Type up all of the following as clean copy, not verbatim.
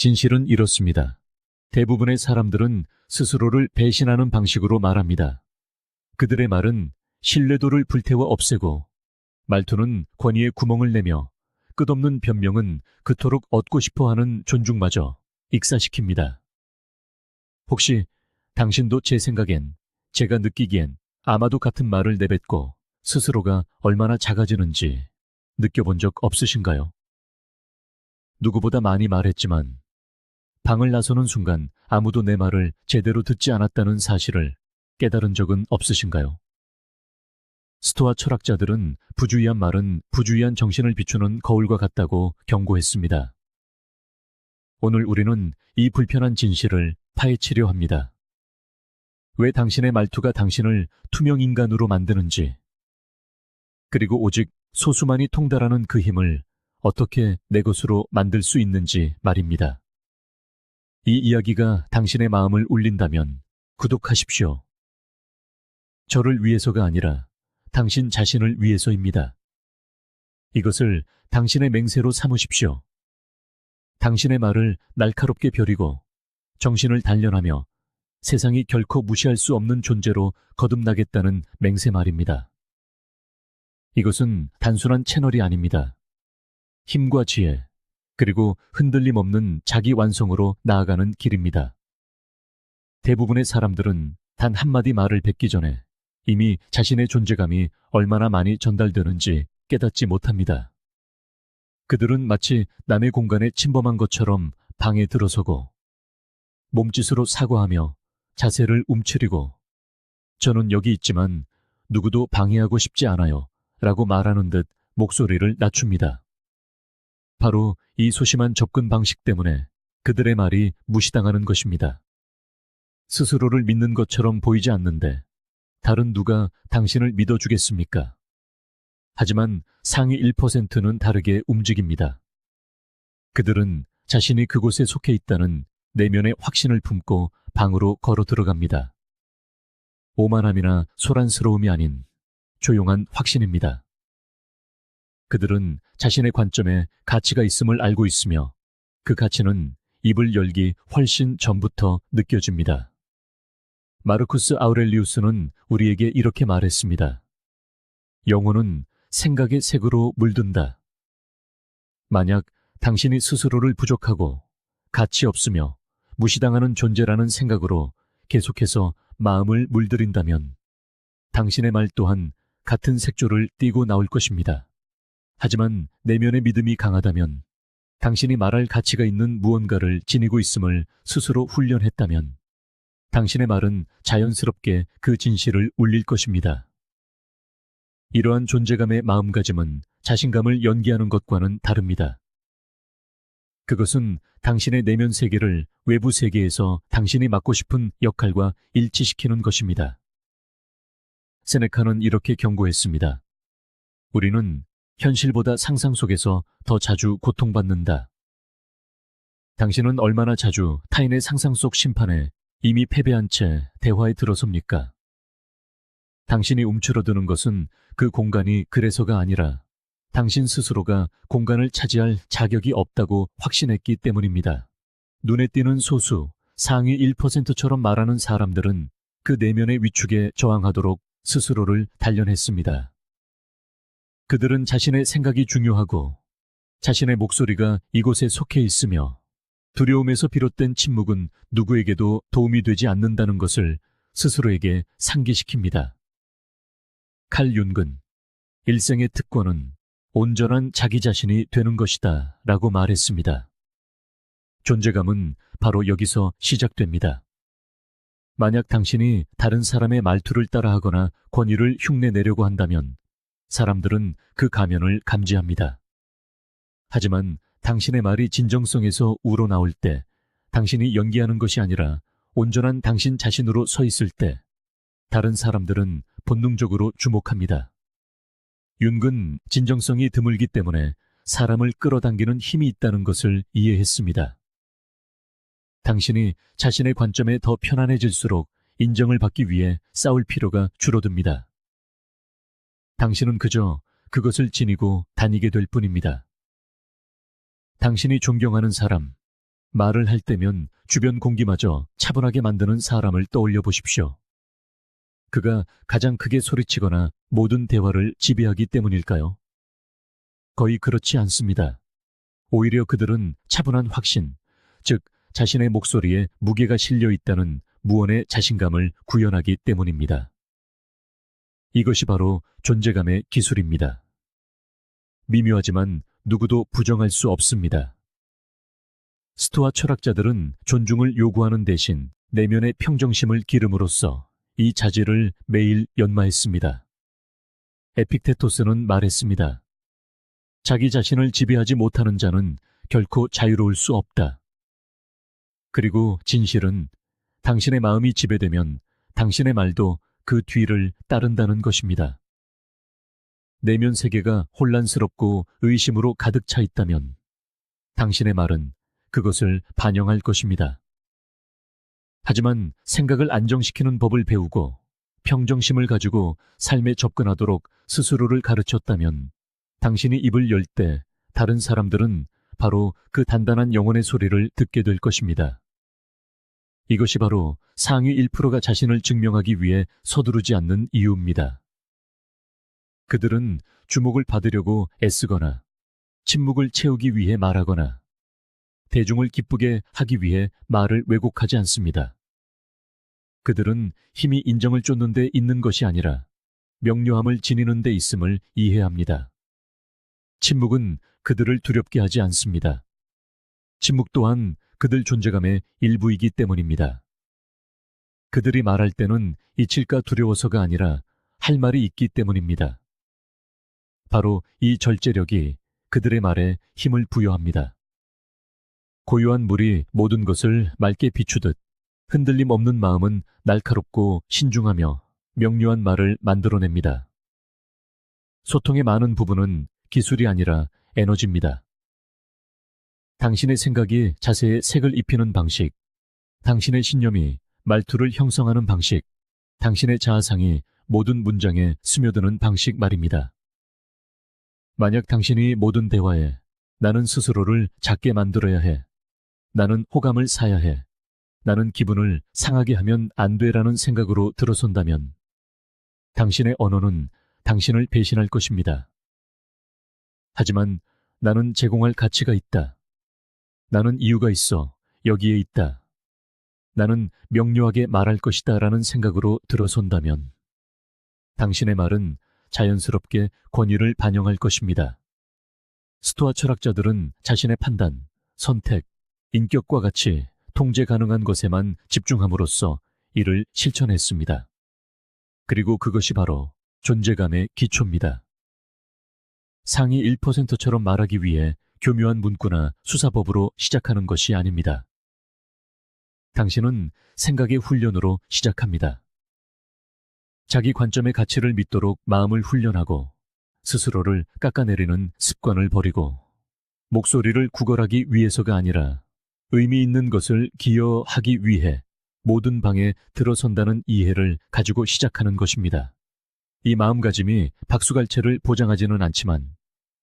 진실은 이렇습니다. 대부분의 사람들은 스스로를 배신하는 방식으로 말합니다. 그들의 말은 신뢰도를 불태워 없애고, 말투는 권위에 구멍을 내며, 끝없는 변명은 그토록 얻고 싶어하는 존중마저 익사시킵니다. 혹시 당신도 제 생각엔, 제가 느끼기엔 아마도 같은 말을 내뱉고 스스로가 얼마나 작아지는지 느껴본 적 없으신가요? 누구보다 많이 말했지만 방을 나서는 순간 아무도 내 말을 제대로 듣지 않았다는 사실을 깨달은 적은 없으신가요? 스토아 철학자들은 부주의한 말은 부주의한 정신을 비추는 거울과 같다고 경고했습니다. 오늘 우리는 이 불편한 진실을 파헤치려 합니다. 왜 당신의 말투가 당신을 투명인간으로 만드는지, 그리고 오직 소수만이 통달하는 그 힘을 어떻게 내 것으로 만들 수 있는지 말입니다. 이 이야기가 당신의 마음을 울린다면 구독하십시오. 저를 위해서가 아니라 당신 자신을 위해서입니다. 이것을 당신의 맹세로 삼으십시오. 당신의 말을 날카롭게 벼리고 정신을 단련하며 세상이 결코 무시할 수 없는 존재로 거듭나겠다는 맹세 말입니다. 이것은 단순한 채널이 아닙니다. 힘과 지혜, 그리고 흔들림 없는 자기 완성으로 나아가는 길입니다. 대부분의 사람들은 단 한마디 말을 뱉기 전에 이미 자신의 존재감이 얼마나 많이 전달되는지 깨닫지 못합니다. 그들은 마치 남의 공간에 침범한 것처럼 방에 들어서고 몸짓으로 사과하며 자세를 움츠리고 저는 여기 있지만 누구도 방해하고 싶지 않아요 라고 말하는 듯 목소리를 낮춥니다. 바로 이 소심한 접근 방식 때문에 그들의 말이 무시당하는 것입니다. 스스로를 믿는 것처럼 보이지 않는데 다른 누가 당신을 믿어주겠습니까? 하지만 상위 1%는 다르게 움직입니다. 그들은 자신이 그곳에 속해 있다는 내면의 확신을 품고 방으로 걸어 들어갑니다. 오만함이나 소란스러움이 아닌 조용한 확신입니다. 그들은 자신의 관점에 가치가 있음을 알고 있으며 그 가치는 입을 열기 훨씬 전부터 느껴집니다. 마르쿠스 아우렐리우스는 우리에게 이렇게 말했습니다. 영혼은 생각의 색으로 물든다. 만약 당신이 스스로를 부족하고 가치 없으며 무시당하는 존재라는 생각으로 계속해서 마음을 물들인다면 당신의 말 또한 같은 색조를 띠고 나올 것입니다. 하지만 내면의 믿음이 강하다면, 당신이 말할 가치가 있는 무언가를 지니고 있음을 스스로 훈련했다면 당신의 말은 자연스럽게 그 진실을 울릴 것입니다. 이러한 존재감의 마음가짐은 자신감을 연기하는 것과는 다릅니다. 그것은 당신의 내면 세계를 외부 세계에서 당신이 맡고 싶은 역할과 일치시키는 것입니다. 세네카는 이렇게 경고했습니다. 우리는 현실보다 상상 속에서 더 자주 고통받는다. 당신은 얼마나 자주 타인의 상상 속 심판에 이미 패배한 채 대화에 들어섭니까? 당신이 움츠러드는 것은 그 공간이 그래서가 아니라 당신 스스로가 공간을 차지할 자격이 없다고 확신했기 때문입니다. 눈에 띄는 소수, 상위 1%처럼 말하는 사람들은 그 내면의 위축에 저항하도록 스스로를 단련했습니다. 그들은 자신의 생각이 중요하고 자신의 목소리가 이곳에 속해 있으며 두려움에서 비롯된 침묵은 누구에게도 도움이 되지 않는다는 것을 스스로에게 상기시킵니다. 칼 윤근, 일생의 특권은 온전한 자기 자신이 되는 것이다 라고 말했습니다. 존재감은 바로 여기서 시작됩니다. 만약 당신이 다른 사람의 말투를 따라하거나 권위를 흉내내려고 한다면 사람들은 그 가면을 감지합니다. 하지만 당신의 말이 진정성에서 우러나올 때, 당신이 연기하는 것이 아니라 온전한 당신 자신으로 서 있을 때 다른 사람들은 본능적으로 주목합니다. 윤근 진정성이 드물기 때문에 사람을 끌어당기는 힘이 있다는 것을 이해했습니다. 당신이 자신의 관점에 더 편안해질수록 인정을 받기 위해 싸울 필요가 줄어듭니다. 당신은 그저 그것을 지니고 다니게 될 뿐입니다. 당신이 존경하는 사람, 말을 할 때면 주변 공기마저 차분하게 만드는 사람을 떠올려 보십시오. 그가 가장 크게 소리치거나 모든 대화를 지배하기 때문일까요? 거의 그렇지 않습니다. 오히려 그들은 차분한 확신, 즉 자신의 목소리에 무게가 실려 있다는 무언의 자신감을 구현하기 때문입니다. 이것이 바로 존재감의 기술입니다. 미묘하지만 누구도 부정할 수 없습니다. 스토아 철학자들은 존중을 요구하는 대신 내면의 평정심을 기름으로써 이 자질을 매일 연마했습니다. 에픽테토스는 말했습니다. 자기 자신을 지배하지 못하는 자는 결코 자유로울 수 없다. 그리고 진실은 당신의 마음이 지배되면 당신의 말도 그 뒤를 따른다는 것입니다. 내면 세계가 혼란스럽고 의심으로 가득 차 있다면 당신의 말은 그것을 반영할 것입니다. 하지만 생각을 안정시키는 법을 배우고 평정심을 가지고 삶에 접근하도록 스스로를 가르쳤다면 당신이 입을 열 때 다른 사람들은 바로 그 단단한 영혼의 소리를 듣게 될 것입니다. 이것이 바로 상위 1%가 자신을 증명하기 위해 서두르지 않는 이유입니다. 그들은 주목을 받으려고 애쓰거나 침묵을 채우기 위해 말하거나 대중을 기쁘게 하기 위해 말을 왜곡하지 않습니다. 그들은 힘이 인정을 쫓는 데 있는 것이 아니라 명료함을 지니는 데 있음을 이해합니다. 침묵은 그들을 두렵게 하지 않습니다. 침묵 또한 그들 존재감의 일부이기 때문입니다. 그들이 말할 때는 잊힐까 두려워서가 아니라 할 말이 있기 때문입니다. 바로 이 절제력이 그들의 말에 힘을 부여합니다. 고요한 물이 모든 것을 맑게 비추듯 흔들림 없는 마음은 날카롭고 신중하며 명료한 말을 만들어냅니다. 소통의 많은 부분은 기술이 아니라 에너지입니다. 당신의 생각이 자세에 색을 입히는 방식, 당신의 신념이 말투를 형성하는 방식, 당신의 자아상이 모든 문장에 스며드는 방식 말입니다. 만약 당신이 모든 대화에 나는 스스로를 작게 만들어야 해, 나는 호감을 사야 해, 나는 기분을 상하게 하면 안 돼라는 생각으로 들어선다면 당신의 언어는 당신을 배신할 것입니다. 하지만 나는 제공할 가치가 있다. 나는 이유가 있어 여기에 있다. 나는 명료하게 말할 것이다 라는 생각으로 들어선다면 당신의 말은 자연스럽게 권위를 반영할 것입니다. 스토아 철학자들은 자신의 판단, 선택, 인격과 같이 통제 가능한 것에만 집중함으로써 이를 실천했습니다. 그리고 그것이 바로 존재감의 기초입니다. 상위 1%처럼 말하기 위해 교묘한 문구나 수사법으로 시작하는 것이 아닙니다. 당신은 생각의 훈련으로 시작합니다. 자기 관점의 가치를 믿도록 마음을 훈련하고 스스로를 깎아내리는 습관을 버리고 목소리를 구걸하기 위해서가 아니라 의미 있는 것을 기여하기 위해 모든 방에 들어선다는 이해를 가지고 시작하는 것입니다. 이 마음가짐이 박수갈채를 보장하지는 않지만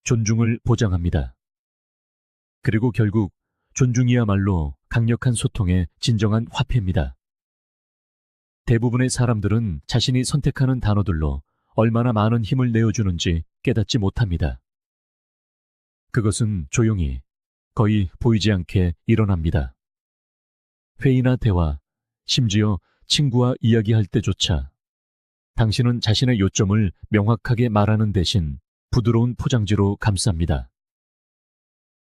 존중을 보장합니다. 그리고 결국 존중이야말로 강력한 소통의 진정한 화폐입니다. 대부분의 사람들은 자신이 선택하는 단어들로 얼마나 많은 힘을 내어주는지 깨닫지 못합니다. 그것은 조용히, 거의 보이지 않게 일어납니다. 회의나 대화, 심지어 친구와 이야기할 때조차 당신은 자신의 요점을 명확하게 말하는 대신 부드러운 포장지로 감쌉니다.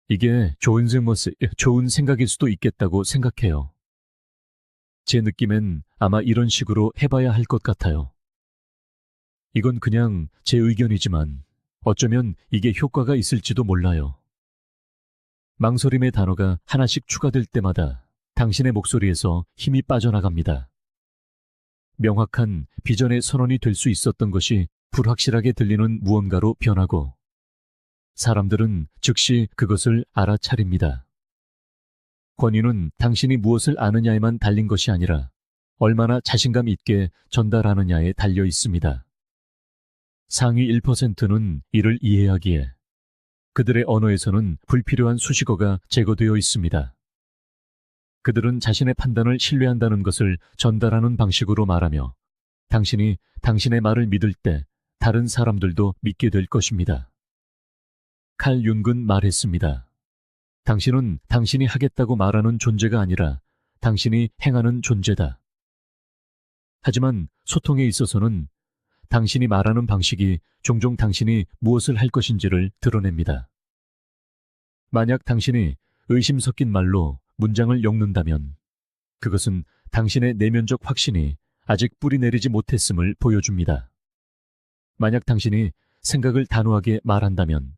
이게 좋은 생각일 수도 있겠다고 생각해요. 제 느낌엔 아마 이런 식으로 해봐야 할 것 같아요. 이건 그냥 제 의견이지만 어쩌면 이게 효과가 있을지도 몰라요. 망설임의 단어가 하나씩 추가될 때마다 당신의 목소리에서 힘이 빠져나갑니다. 명확한 비전의 선언이 될 수 있었던 것이 불확실하게 들리는 무언가로 변하고 사람들은 즉시 그것을 알아차립니다. 권위는 당신이 무엇을 아느냐에만 달린 것이 아니라 얼마나 자신감 있게 전달하느냐에 달려 있습니다. 상위 1%는 이를 이해하기에 그들의 언어에서는 불필요한 수식어가 제거되어 있습니다. 그들은 자신의 판단을 신뢰한다는 것을 전달하는 방식으로 말하며 당신이 당신의 말을 믿을 때 다른 사람들도 믿게 될 것입니다. 칼 융은 말했습니다. 당신은 당신이 하겠다고 말하는 존재가 아니라 당신이 행하는 존재다. 하지만 소통에 있어서는 당신이 말하는 방식이 종종 당신이 무엇을 할 것인지를 드러냅니다. 만약 당신이 의심 섞인 말로 문장을 엮는다면 그것은 당신의 내면적 확신이 아직 뿌리 내리지 못했음을 보여줍니다. 만약 당신이 생각을 단호하게 말한다면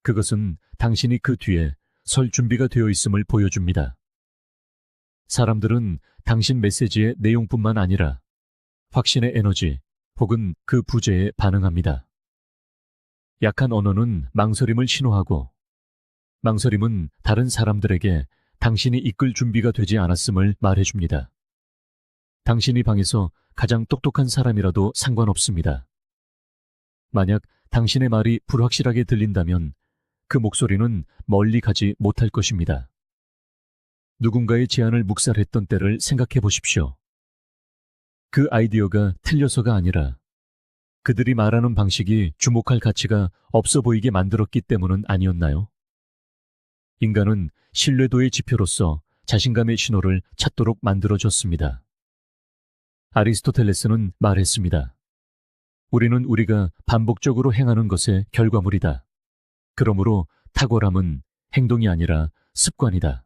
그것은 당신이 그 뒤에 설 준비가 되어 있음을 보여줍니다. 사람들은 당신 메시지의 내용뿐만 아니라 확신의 에너지 혹은 그 부재에 반응합니다. 약한 언어는 망설임을 신호하고 망설임은 다른 사람들에게 당신이 이끌 준비가 되지 않았음을 말해줍니다. 당신이 방에서 가장 똑똑한 사람이라도 상관없습니다. 만약 당신의 말이 불확실하게 들린다면 그 목소리는 멀리 가지 못할 것입니다. 누군가의 제안을 묵살했던 때를 생각해 보십시오. 그 아이디어가 틀려서가 아니라 그들이 말하는 방식이 주목할 가치가 없어 보이게 만들었기 때문은 아니었나요? 인간은 신뢰도의 지표로서 자신감의 신호를 찾도록 만들어졌습니다. 아리스토텔레스는 말했습니다. 우리는 우리가 반복적으로 행하는 것의 결과물이다. 그러므로 탁월함은 행동이 아니라 습관이다.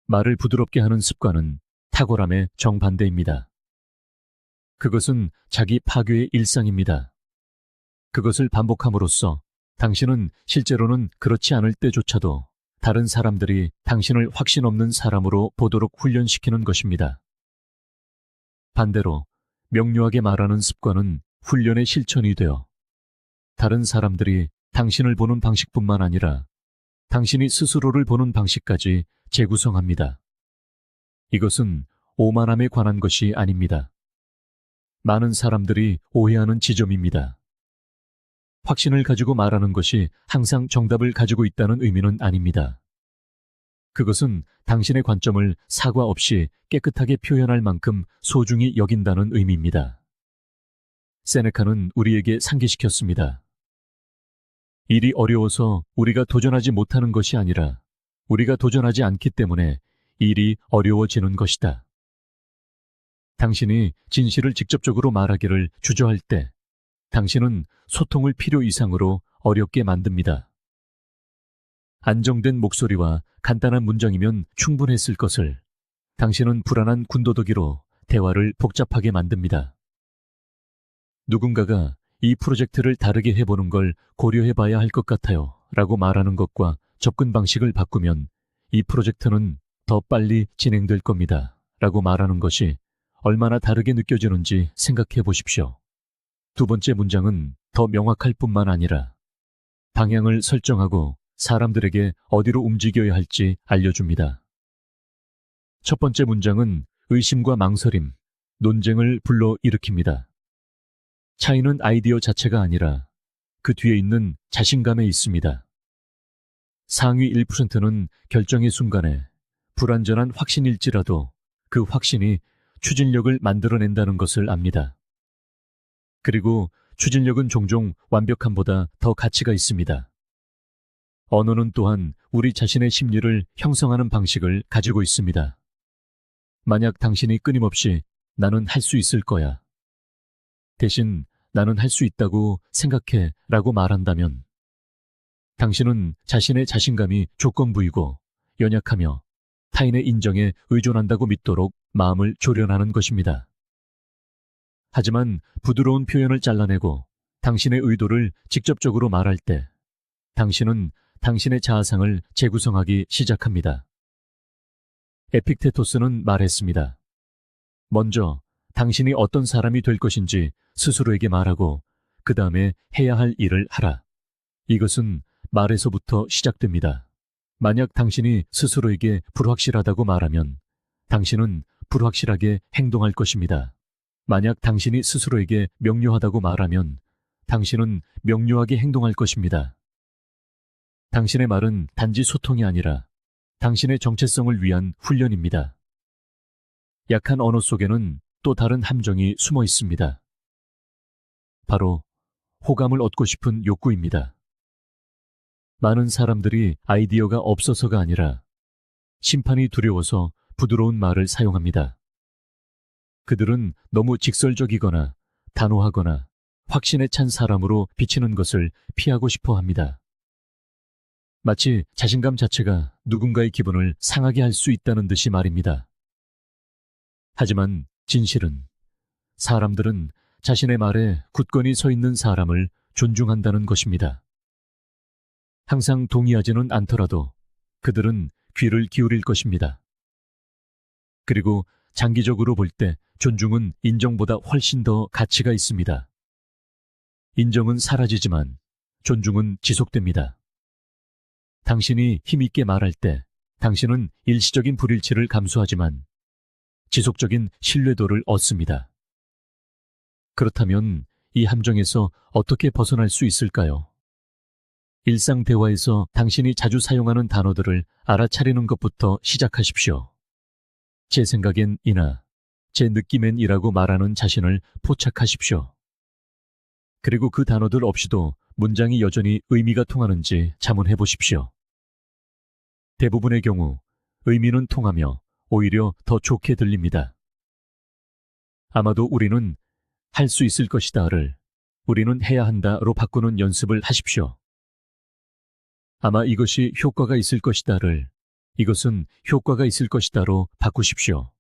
말을 부드럽게 하는 습관은 탁월함의 정반대입니다. 그것은 자기 파괴의 일상입니다. 그것을 반복함으로써 당신은 실제로는 그렇지 않을 때조차도 다른 사람들이 당신을 확신 없는 사람으로 보도록 훈련시키는 것입니다. 반대로 명료하게 말하는 습관은 훈련의 실천이 되어 다른 사람들이 당신을 보는 방식뿐만 아니라 당신이 스스로를 보는 방식까지 재구성합니다. 이것은 오만함에 관한 것이 아닙니다. 많은 사람들이 오해하는 지점입니다. 확신을 가지고 말하는 것이 항상 정답을 가지고 있다는 의미는 아닙니다. 그것은 당신의 관점을 사과 없이 깨끗하게 표현할 만큼 소중히 여긴다는 의미입니다. 세네카는 우리에게 상기시켰습니다. 일이 어려워서 우리가 도전하지 못하는 것이 아니라 우리가 도전하지 않기 때문에 일이 어려워지는 것이다. 당신이 진실을 직접적으로 말하기를 주저할 때 당신은 소통을 필요 이상으로 어렵게 만듭니다. 안정된 목소리와 간단한 문장이면 충분했을 것을 당신은 불안한 군더더기로 대화를 복잡하게 만듭니다. 누군가가 이 프로젝트를 다르게 해보는 걸 고려해봐야 할 것 같아요 라고 말하는 것과 접근 방식을 바꾸면 이 프로젝트는 더 빨리 진행될 겁니다 라고 말하는 것이 얼마나 다르게 느껴지는지 생각해 보십시오. 두 번째 문장은 더 명확할 뿐만 아니라 방향을 설정하고 사람들에게 어디로 움직여야 할지 알려줍니다. 첫 번째 문장은 의심과 망설임, 논쟁을 불러일으킵니다. 차이는 아이디어 자체가 아니라 그 뒤에 있는 자신감에 있습니다. 상위 1%는 결정의 순간에 불완전한 확신일지라도 그 확신이 추진력을 만들어낸다는 것을 압니다. 그리고 추진력은 종종 완벽함보다 더 가치가 있습니다. 언어는 또한 우리 자신의 심리를 형성하는 방식을 가지고 있습니다. 만약 당신이 끊임없이 나는 할 수 있을 거야. 대신 나는 할 수 있다고 생각해 라고 말한다면 당신은 자신의 자신감이 조건부이고 연약하며 타인의 인정에 의존한다고 믿도록 마음을 조련하는 것입니다. 하지만 부드러운 표현을 잘라내고 당신의 의도를 직접적으로 말할 때 당신은 당신의 자아상을 재구성하기 시작합니다. 에픽테토스는 말했습니다. 먼저 당신이 어떤 사람이 될 것인지 스스로에게 말하고 그 다음에 해야 할 일을 하라. 이것은 말에서부터 시작됩니다. 만약 당신이 스스로에게 불확실하다고 말하면 당신은 불확실하게 행동할 것입니다. 만약 당신이 스스로에게 명료하다고 말하면 당신은 명료하게 행동할 것입니다. 당신의 말은 단지 소통이 아니라 당신의 정체성을 위한 훈련입니다. 약한 언어 속에는 또 다른 함정이 숨어 있습니다. 바로 호감을 얻고 싶은 욕구입니다. 많은 사람들이 아이디어가 없어서가 아니라 심판이 두려워서 부드러운 말을 사용합니다. 그들은 너무 직설적이거나 단호하거나 확신에 찬 사람으로 비치는 것을 피하고 싶어 합니다. 마치 자신감 자체가 누군가의 기분을 상하게 할 수 있다는 듯이 말입니다. 하지만 진실은 사람들은 자신의 말에 굳건히 서 있는 사람을 존중한다는 것입니다. 항상 동의하지는 않더라도 그들은 귀를 기울일 것입니다. 그리고 장기적으로 볼 때 존중은 인정보다 훨씬 더 가치가 있습니다. 인정은 사라지지만 존중은 지속됩니다. 당신이 힘있게 말할 때 당신은 일시적인 불일치를 감수하지만 지속적인 신뢰도를 얻습니다. 그렇다면 이 함정에서 어떻게 벗어날 수 있을까요? 일상 대화에서 당신이 자주 사용하는 단어들을 알아차리는 것부터 시작하십시오. 제 생각엔 이나 제 느낌엔 이라고 말하는 자신을 포착하십시오. 그리고 그 단어들 없이도 문장이 여전히 의미가 통하는지 자문해 보십시오. 대부분의 경우 의미는 통하며 오히려 더 좋게 들립니다. 아마도 우리는 할 수 있을 것이다를 우리는 해야 한다로 바꾸는 연습을 하십시오. 아마 이것이 효과가 있을 것이다를 이것은 효과가 있을 것이다로 바꾸십시오.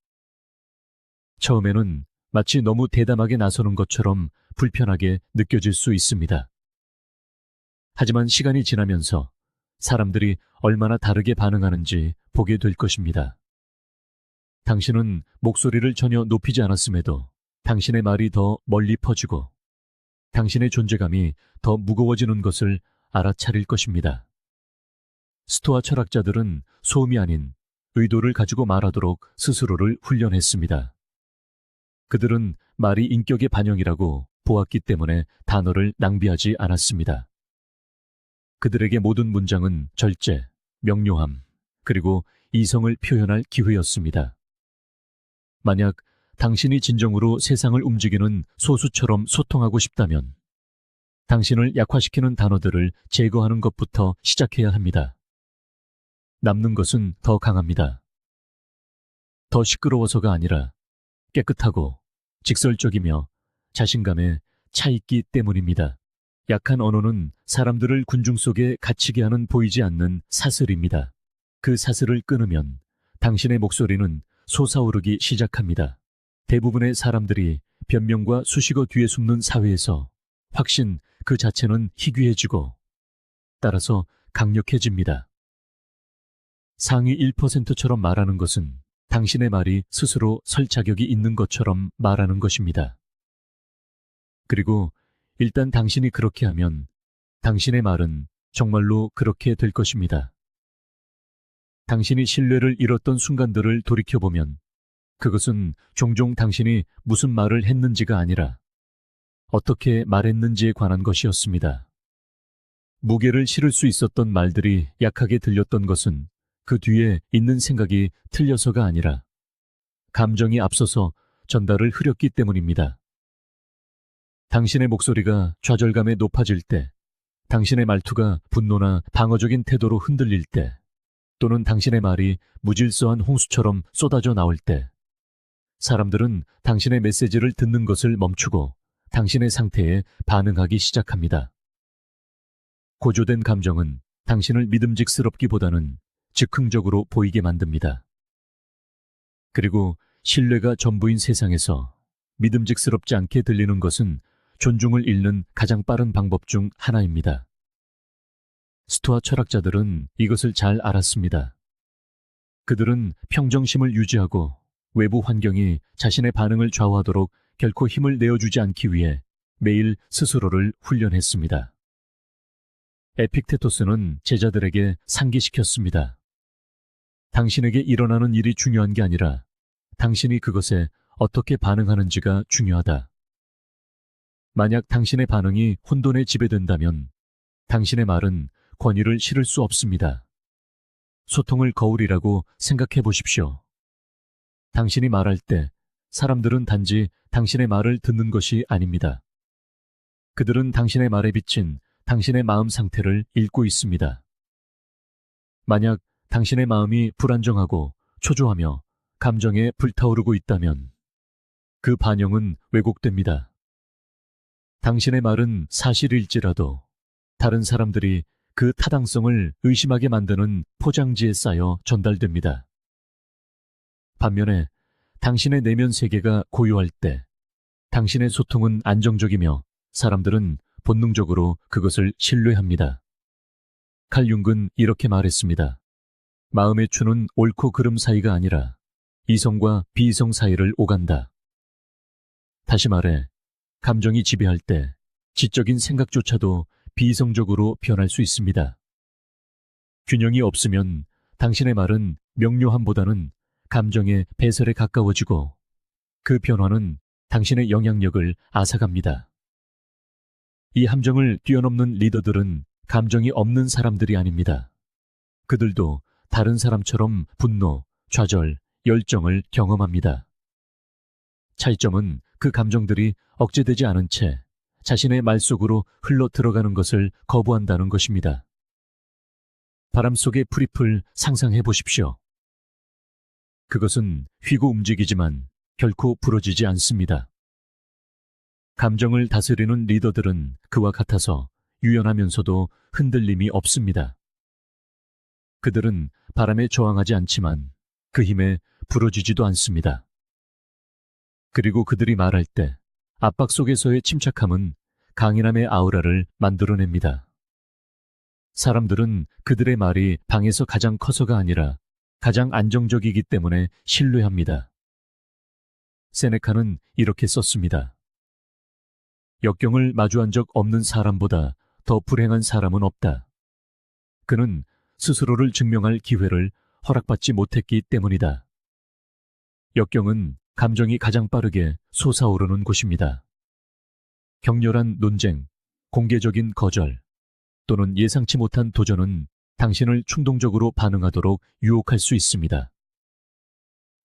처음에는 마치 너무 대담하게 나서는 것처럼 불편하게 느껴질 수 있습니다. 하지만 시간이 지나면서 사람들이 얼마나 다르게 반응하는지 보게 될 것입니다. 당신은 목소리를 전혀 높이지 않았음에도 당신의 말이 더 멀리 퍼지고 당신의 존재감이 더 무거워지는 것을 알아차릴 것입니다. 스토아 철학자들은 소음이 아닌 의도를 가지고 말하도록 스스로를 훈련했습니다. 그들은 말이 인격의 반영이라고 보았기 때문에 단어를 낭비하지 않았습니다. 그들에게 모든 문장은 절제, 명료함, 그리고 이성을 표현할 기회였습니다. 만약 당신이 진정으로 세상을 움직이는 소수처럼 소통하고 싶다면 당신을 약화시키는 단어들을 제거하는 것부터 시작해야 합니다. 남는 것은 더 강합니다. 더 시끄러워서가 아니라 깨끗하고 직설적이며 자신감에 차있기 때문입니다. 약한 언어는 사람들을 군중 속에 갇히게 하는 보이지 않는 사슬입니다. 그 사슬을 끊으면 당신의 목소리는 솟아오르기 시작합니다. 대부분의 사람들이 변명과 수식어 뒤에 숨는 사회에서 확신 그 자체는 희귀해지고 따라서 강력해집니다. 상위 1%처럼 말하는 것은 당신의 말이 스스로 설 자격이 있는 것처럼 말하는 것입니다. 그리고 일단 당신이 그렇게 하면 당신의 말은 정말로 그렇게 될 것입니다. 당신이 신뢰를 잃었던 순간들을 돌이켜보면 그것은 종종 당신이 무슨 말을 했는지가 아니라 어떻게 말했는지에 관한 것이었습니다. 무게를 실을 수 있었던 말들이 약하게 들렸던 것은 그 뒤에 있는 생각이 틀려서가 아니라 감정이 앞서서 전달을 흐렸기 때문입니다. 당신의 목소리가 좌절감에 높아질 때, 당신의 말투가 분노나 방어적인 태도로 흔들릴 때, 또는 당신의 말이 무질서한 홍수처럼 쏟아져 나올 때, 사람들은 당신의 메시지를 듣는 것을 멈추고 당신의 상태에 반응하기 시작합니다. 고조된 감정은 당신을 믿음직스럽기보다는 즉흥적으로 보이게 만듭니다. 그리고 신뢰가 전부인 세상에서 믿음직스럽지 않게 들리는 것은 존중을 잃는 가장 빠른 방법 중 하나입니다. 스토아 철학자들은 이것을 잘 알았습니다. 그들은 평정심을 유지하고 외부 환경이 자신의 반응을 좌우하도록 결코 힘을 내어주지 않기 위해 매일 스스로를 훈련했습니다. 에픽테토스는 제자들에게 상기시켰습니다. 당신에게 일어나는 일이 중요한 게 아니라 당신이 그것에 어떻게 반응하는지가 중요하다. 만약 당신의 반응이 혼돈에 지배된다면 당신의 말은 권위를 실을 수 없습니다. 소통을 거울이라고 생각해 보십시오. 당신이 말할 때 사람들은 단지 당신의 말을 듣는 것이 아닙니다. 그들은 당신의 말에 비친 당신의 마음 상태를 읽고 있습니다. 만약 당신의 마음이 불안정하고 초조하며 감정에 불타오르고 있다면 그 반영은 왜곡됩니다. 당신의 말은 사실일지라도 다른 사람들이 그 타당성을 의심하게 만드는 포장지에 쌓여 전달됩니다. 반면에 당신의 내면 세계가 고요할 때 당신의 소통은 안정적이며 사람들은 본능적으로 그것을 신뢰합니다. 칼 융은 이렇게 말했습니다. 마음의 추는 옳고 그름 사이가 아니라 이성과 비이성 사이를 오간다. 다시 말해, 감정이 지배할 때 지적인 생각조차도 비이성적으로 변할 수 있습니다. 균형이 없으면 당신의 말은 명료함보다는 감정의 배설에 가까워지고 그 변화는 당신의 영향력을 앗아갑니다. 이 함정을 뛰어넘는 리더들은 감정이 없는 사람들이 아닙니다. 그들도 다른 사람처럼 분노, 좌절, 열정을 경험합니다. 차이점은 그 감정들이 억제되지 않은 채 자신의 말 속으로 흘러 들어가는 것을 거부한다는 것입니다. 바람 속의 풀잎을 상상해 보십시오. 그것은 휘고 움직이지만 결코 부러지지 않습니다. 감정을 다스리는 리더들은 그와 같아서 유연하면서도 흔들림이 없습니다. 그들은 바람에 저항하지 않지만 그 힘에 부러지지도 않습니다. 그리고 그들이 말할 때 압박 속에서의 침착함은 강인함의 아우라를 만들어냅니다. 사람들은 그들의 말이 방에서 가장 커서가 아니라 가장 안정적이기 때문에 신뢰합니다. 세네카는 이렇게 썼습니다. 역경을 마주한 적 없는 사람보다 더 불행한 사람은 없다. 그는 스스로를 증명할 기회를 허락받지 못했기 때문이다. 역경은 감정이 가장 빠르게 솟아오르는 곳입니다. 격렬한 논쟁, 공개적인 거절, 또는 예상치 못한 도전은 당신을 충동적으로 반응하도록 유혹할 수 있습니다.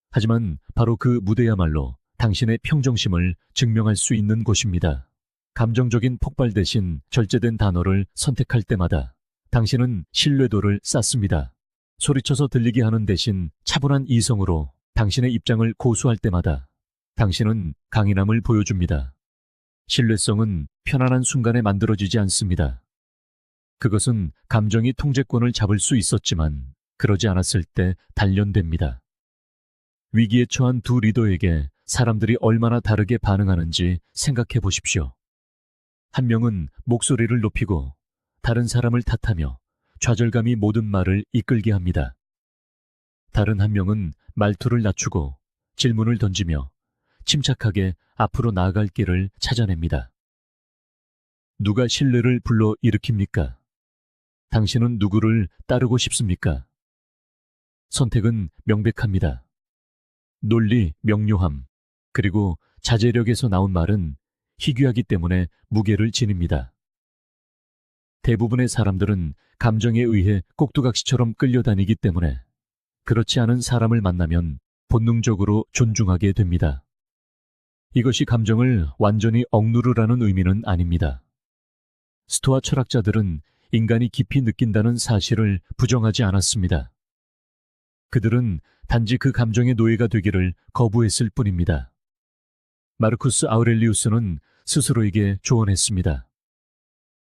하지만 바로 그 무대야말로 당신의 평정심을 증명할 수 있는 곳입니다. 감정적인 폭발 대신 절제된 단어를 선택할 때마다 당신은 신뢰도를 쌓습니다. 소리쳐서 들리게 하는 대신 차분한 이성으로 당신의 입장을 고수할 때마다 당신은 강인함을 보여줍니다. 신뢰성은 편안한 순간에 만들어지지 않습니다. 그것은 감정이 통제권을 잡을 수 있었지만 그러지 않았을 때 단련됩니다. 위기에 처한 두 리더에게 사람들이 얼마나 다르게 반응하는지 생각해 보십시오. 한 명은 목소리를 높이고 다른 사람을 탓하며 좌절감이 모든 말을 이끌게 합니다. 다른 한 명은 말투를 낮추고 질문을 던지며 침착하게 앞으로 나아갈 길을 찾아냅니다. 누가 신뢰를 불러 일으킵니까? 당신은 누구를 따르고 싶습니까? 선택은 명백합니다. 논리, 명료함, 그리고 자제력에서 나온 말은 희귀하기 때문에 무게를 지닙니다. 대부분의 사람들은 감정에 의해 꼭두각시처럼 끌려다니기 때문에 그렇지 않은 사람을 만나면 본능적으로 존중하게 됩니다. 이것이 감정을 완전히 억누르라는 의미는 아닙니다. 스토아 철학자들은 인간이 깊이 느낀다는 사실을 부정하지 않았습니다. 그들은 단지 그 감정의 노예가 되기를 거부했을 뿐입니다. 마르쿠스 아우렐리우스는 스스로에게 조언했습니다.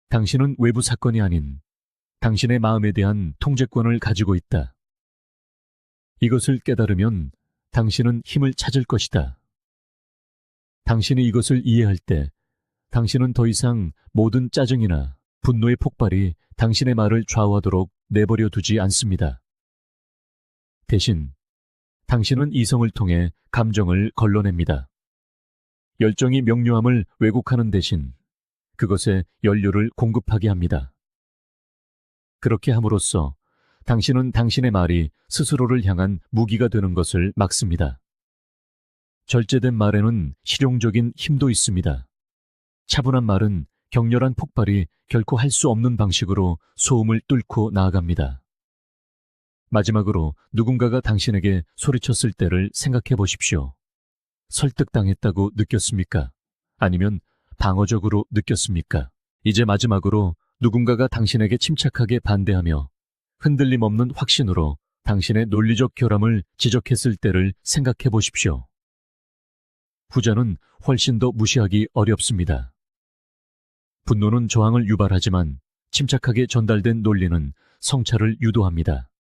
당신은 외부 사건이 아닌 당신의 마음에 대한 통제권을 가지고 있다. 이것을 깨달으면 당신은 힘을 찾을 것이다. 당신이 이것을 이해할 때 당신은 더 이상 모든 짜증이나 분노의 폭발이 당신의 말을 좌우하도록 내버려 두지 않습니다. 대신 당신은 이성을 통해 감정을 걸러냅니다. 열정이 명료함을 왜곡하는 대신 그것에 연료를 공급하게 합니다. 그렇게 함으로써 당신은 당신의 말이 스스로를 향한 무기가 되는 것을 막습니다. 절제된 말에는 실용적인 힘도 있습니다. 차분한 말은 격렬한 폭발이 결코 할 수 없는 방식으로 소음을 뚫고 나아갑니다. 마지막으로 누군가가 당신에게 소리쳤을 때를 생각해 보십시오. 설득당했다고 느꼈습니까? 아니면 방어적으로 느꼈습니까? 이제 마지막으로 누군가가 당신에게 침착하게 반대하며 흔들림 없는 확신으로 당신의 논리적 결함을 지적했을 때를 생각해 보십시오. 후자는 훨씬 더 무시하기 어렵습니다. 분노는 저항을 유발하지만 침착하게 전달된 논리는 성찰을 유도합니다.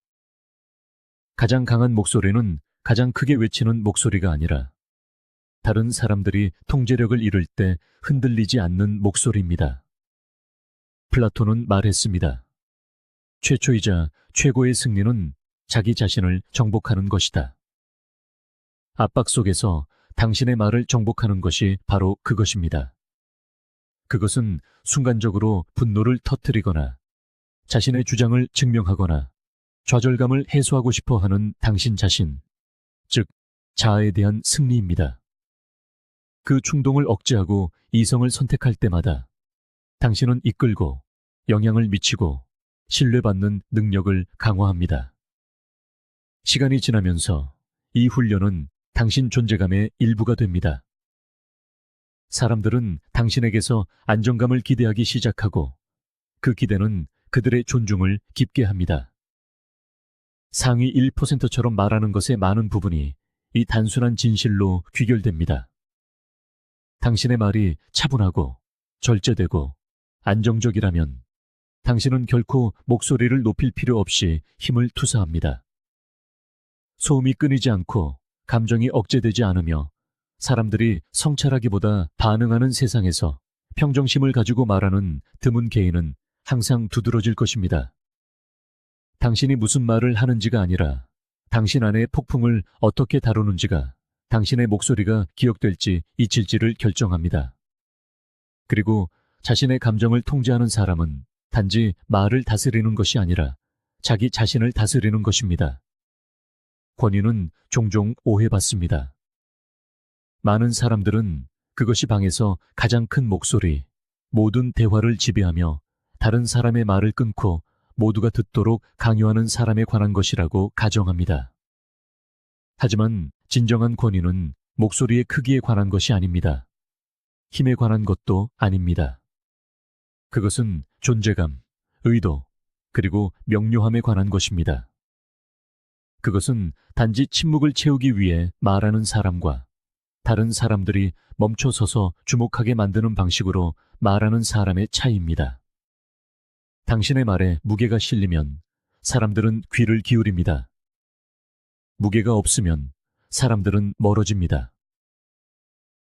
가장 강한 목소리는 가장 크게 외치는 목소리가 아니라 다른 사람들이 통제력을 잃을 때 흔들리지 않는 목소리입니다. 플라톤은 말했습니다. 최초이자 최고의 승리는 자기 자신을 정복하는 것이다. 압박 속에서 당신의 말을 정복하는 것이 바로 그것입니다. 그것은 순간적으로 분노를 터뜨리거나 자신의 주장을 증명하거나 좌절감을 해소하고 싶어 하는 당신 자신, 즉 자아에 대한 승리입니다. 그 충동을 억제하고 이성을 선택할 때마다 당신은 이끌고 영향을 미치고 신뢰받는 능력을 강화합니다. 시간이 지나면서 이 훈련은 당신 존재감의 일부가 됩니다. 사람들은 당신에게서 안정감을 기대하기 시작하고 그 기대는 그들의 존중을 깊게 합니다. 상위 1%처럼 말하는 것의 많은 부분이 이 단순한 진실로 귀결됩니다. 당신의 말이 차분하고 절제되고 안정적이라면 당신은 결코 목소리를 높일 필요 없이 힘을 투사합니다. 소음이 끊이지 않고 감정이 억제되지 않으며 사람들이 성찰하기보다 반응하는 세상에서 평정심을 가지고 말하는 드문 개인은 항상 두드러질 것입니다. 당신이 무슨 말을 하는지가 아니라 당신 안의 폭풍을 어떻게 다루는지가 당신의 목소리가 기억될지 잊힐지를 결정합니다. 그리고 자신의 감정을 통제하는 사람은 단지 말을 다스리는 것이 아니라 자기 자신을 다스리는 것입니다. 권위는 종종 오해받습니다. 많은 사람들은 그것이 방에서 가장 큰 목소리, 모든 대화를 지배하며 다른 사람의 말을 끊고 모두가 듣도록 강요하는 사람에 관한 것이라고 가정합니다. 하지만 진정한 권위는 목소리의 크기에 관한 것이 아닙니다. 힘에 관한 것도 아닙니다. 그것은 존재감, 의도, 그리고 명료함에 관한 것입니다. 그것은 단지 침묵을 채우기 위해 말하는 사람과 다른 사람들이 멈춰서서 주목하게 만드는 방식으로 말하는 사람의 차이입니다. 당신의 말에 무게가 실리면 사람들은 귀를 기울입니다. 무게가 없으면 사람들은 멀어집니다.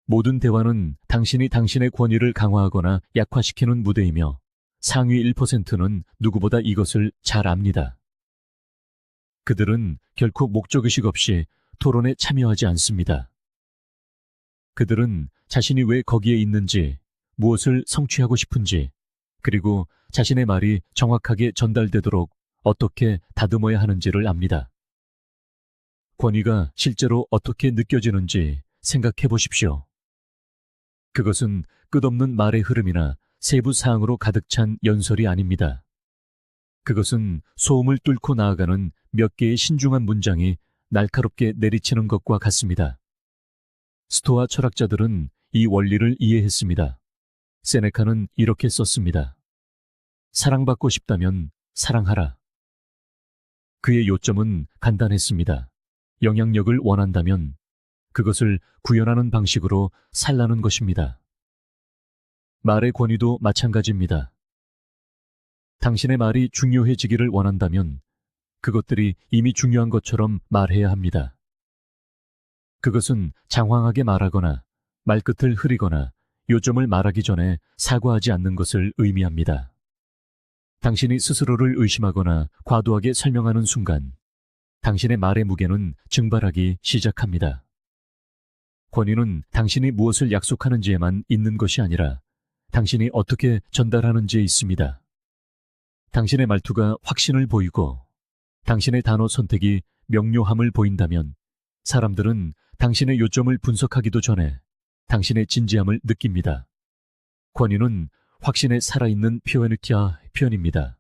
모든 대화는 당신이 당신의 권위를 강화하거나 약화시키는 무대이며 상위 1%는 누구보다 이것을 잘 압니다. 그들은 결코 목적의식 없이 토론에 참여하지 않습니다. 그들은 자신이 왜 거기에 있는지, 무엇을 성취하고 싶은지, 그리고 자신의 말이 정확하게 전달되도록 어떻게 다듬어야 하는지를 압니다. 권위가 실제로 어떻게 느껴지는지 생각해 보십시오. 그것은 끝없는 말의 흐름이나 세부 사항으로 가득 찬 연설이 아닙니다. 그것은 소음을 뚫고 나아가는 몇 개의 신중한 문장이 날카롭게 내리치는 것과 같습니다. 스토아 철학자들은 이 원리를 이해했습니다. 세네카는 이렇게 썼습니다. 사랑받고 싶다면 사랑하라. 그의 요점은 간단했습니다. 영향력을 원한다면 그것을 구현하는 방식으로 살라는 것입니다. 말의 권위도 마찬가지입니다. 당신의 말이 중요해지기를 원한다면 그것들이 이미 중요한 것처럼 말해야 합니다. 그것은 장황하게 말하거나 말끝을 흐리거나 요점을 말하기 전에 사과하지 않는 것을 의미합니다. 당신이 스스로를 의심하거나 과도하게 설명하는 순간 당신의 말의 무게는 증발하기 시작합니다. 권위는 당신이 무엇을 약속하는지에만 있는 것이 아니라 당신이 어떻게 전달하는지에 있습니다. 당신의 말투가 확신을 보이고 당신의 단어 선택이 명료함을 보인다면 사람들은 당신의 요점을 분석하기도 전에 당신의 진지함을 느낍니다. 권위는 확신에 살아있는 표현입니다.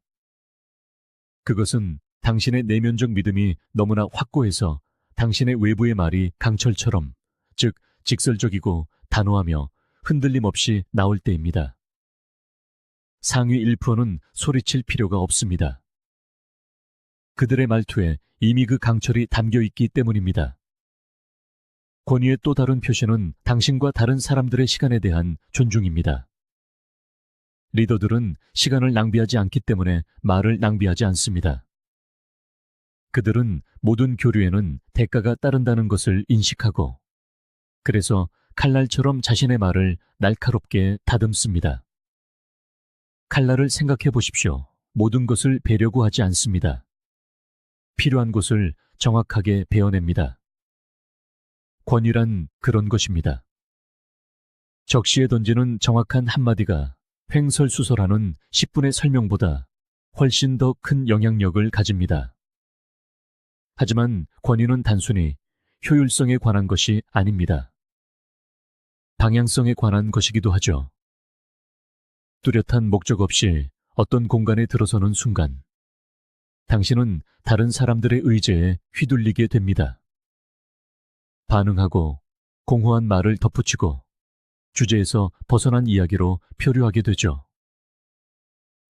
그것은 당신의 내면적 믿음이 너무나 확고해서 당신의 외부의 말이 강철처럼, 즉 직설적이고 단호하며 흔들림 없이 나올 때입니다. 상위 1%는 소리칠 필요가 없습니다. 그들의 말투에 이미 그 강철이 담겨 있기 때문입니다. 권위의 또 다른 표시는 당신과 다른 사람들의 시간에 대한 존중입니다. 리더들은 시간을 낭비하지 않기 때문에 말을 낭비하지 않습니다. 그들은 모든 교류에는 대가가 따른다는 것을 인식하고, 그래서 칼날처럼 자신의 말을 날카롭게 다듬습니다. 칼날을 생각해 보십시오. 모든 것을 베려고 하지 않습니다. 필요한 곳을 정확하게 베어냅니다. 권위란 그런 것입니다. 적시에 던지는 정확한 한마디가 횡설수설하는 10분의 설명보다 훨씬 더 큰 영향력을 가집니다. 하지만 권위는 단순히 효율성에 관한 것이 아닙니다. 방향성에 관한 것이기도 하죠. 뚜렷한 목적 없이 어떤 공간에 들어서는 순간, 당신은 다른 사람들의 의제에 휘둘리게 됩니다. 반응하고 공허한 말을 덧붙이고 주제에서 벗어난 이야기로 표류하게 되죠.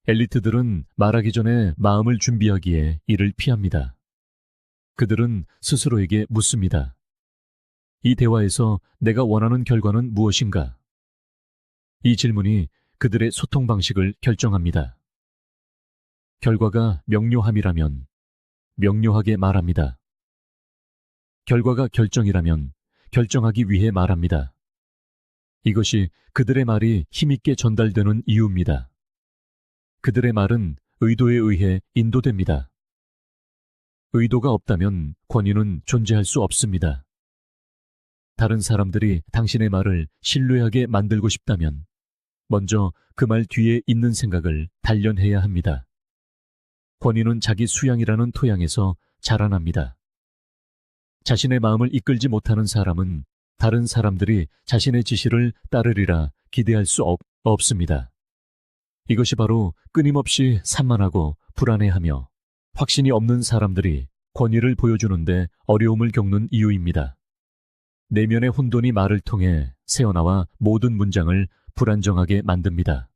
엘리트들은 말하기 전에 마음을 준비하기에 이를 피합니다. 그들은 스스로에게 묻습니다. 이 대화에서 내가 원하는 결과는 무엇인가? 이 질문이 그들의 소통 방식을 결정합니다. 결과가 명료함이라면 명료하게 말합니다. 결과가 결정이라면 결정하기 위해 말합니다. 이것이 그들의 말이 힘있게 전달되는 이유입니다. 그들의 말은 의도에 의해 인도됩니다. 의도가 없다면 권위는 존재할 수 없습니다. 다른 사람들이 당신의 말을 신뢰하게 만들고 싶다면 먼저 그 말 뒤에 있는 생각을 단련해야 합니다. 권위는 자기 수양이라는 토양에서 자라납니다. 자신의 마음을 이끌지 못하는 사람은 다른 사람들이 자신의 지시를 따르리라 기대할 수 없습니다. 이것이 바로 끊임없이 산만하고 불안해하며 확신이 없는 사람들이 권위를 보여주는데 어려움을 겪는 이유입니다. 내면의 혼돈이 말을 통해 새어나와 모든 문장을 불안정하게 만듭니다.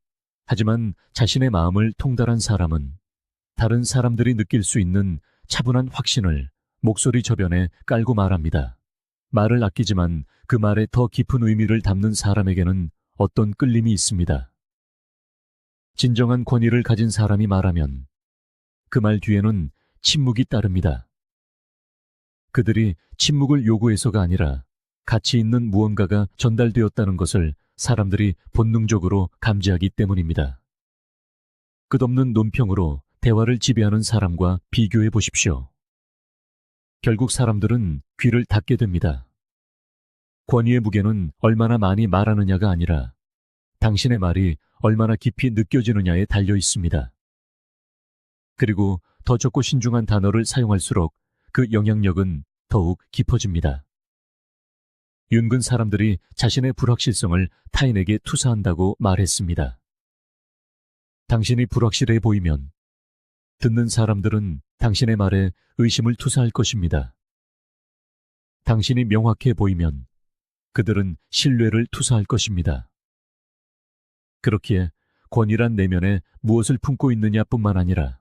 하지만 자신의 마음을 통달한 사람은 다른 사람들이 느낄 수 있는 차분한 확신을 목소리 저변에 깔고 말합니다. 말을 아끼지만 그 말에 더 깊은 의미를 담는 사람에게는 어떤 끌림이 있습니다. 진정한 권위를 가진 사람이 말하면 그 말 뒤에는 침묵이 따릅니다. 그들이 침묵을 요구해서가 아니라 가치 있는 무언가가 전달되었다는 것을 사람들이 본능적으로 감지하기 때문입니다. 끝없는 논평으로 대화를 지배하는 사람과 비교해 보십시오. 결국 사람들은 귀를 닫게 됩니다. 권위의 무게는 얼마나 많이 말하느냐가 아니라 당신의 말이 얼마나 깊이 느껴지느냐에 달려 있습니다. 그리고 더 적고 신중한 단어를 사용할수록 그 영향력은 더욱 깊어집니다. 윤근 사람들이 자신의 불확실성을 타인에게 투사한다고 말했습니다. 당신이 불확실해 보이면 듣는 사람들은 당신의 말에 의심을 투사할 것입니다. 당신이 명확해 보이면 그들은 신뢰를 투사할 것입니다. 그렇기에 권위란 내면에 무엇을 품고 있느냐뿐만 아니라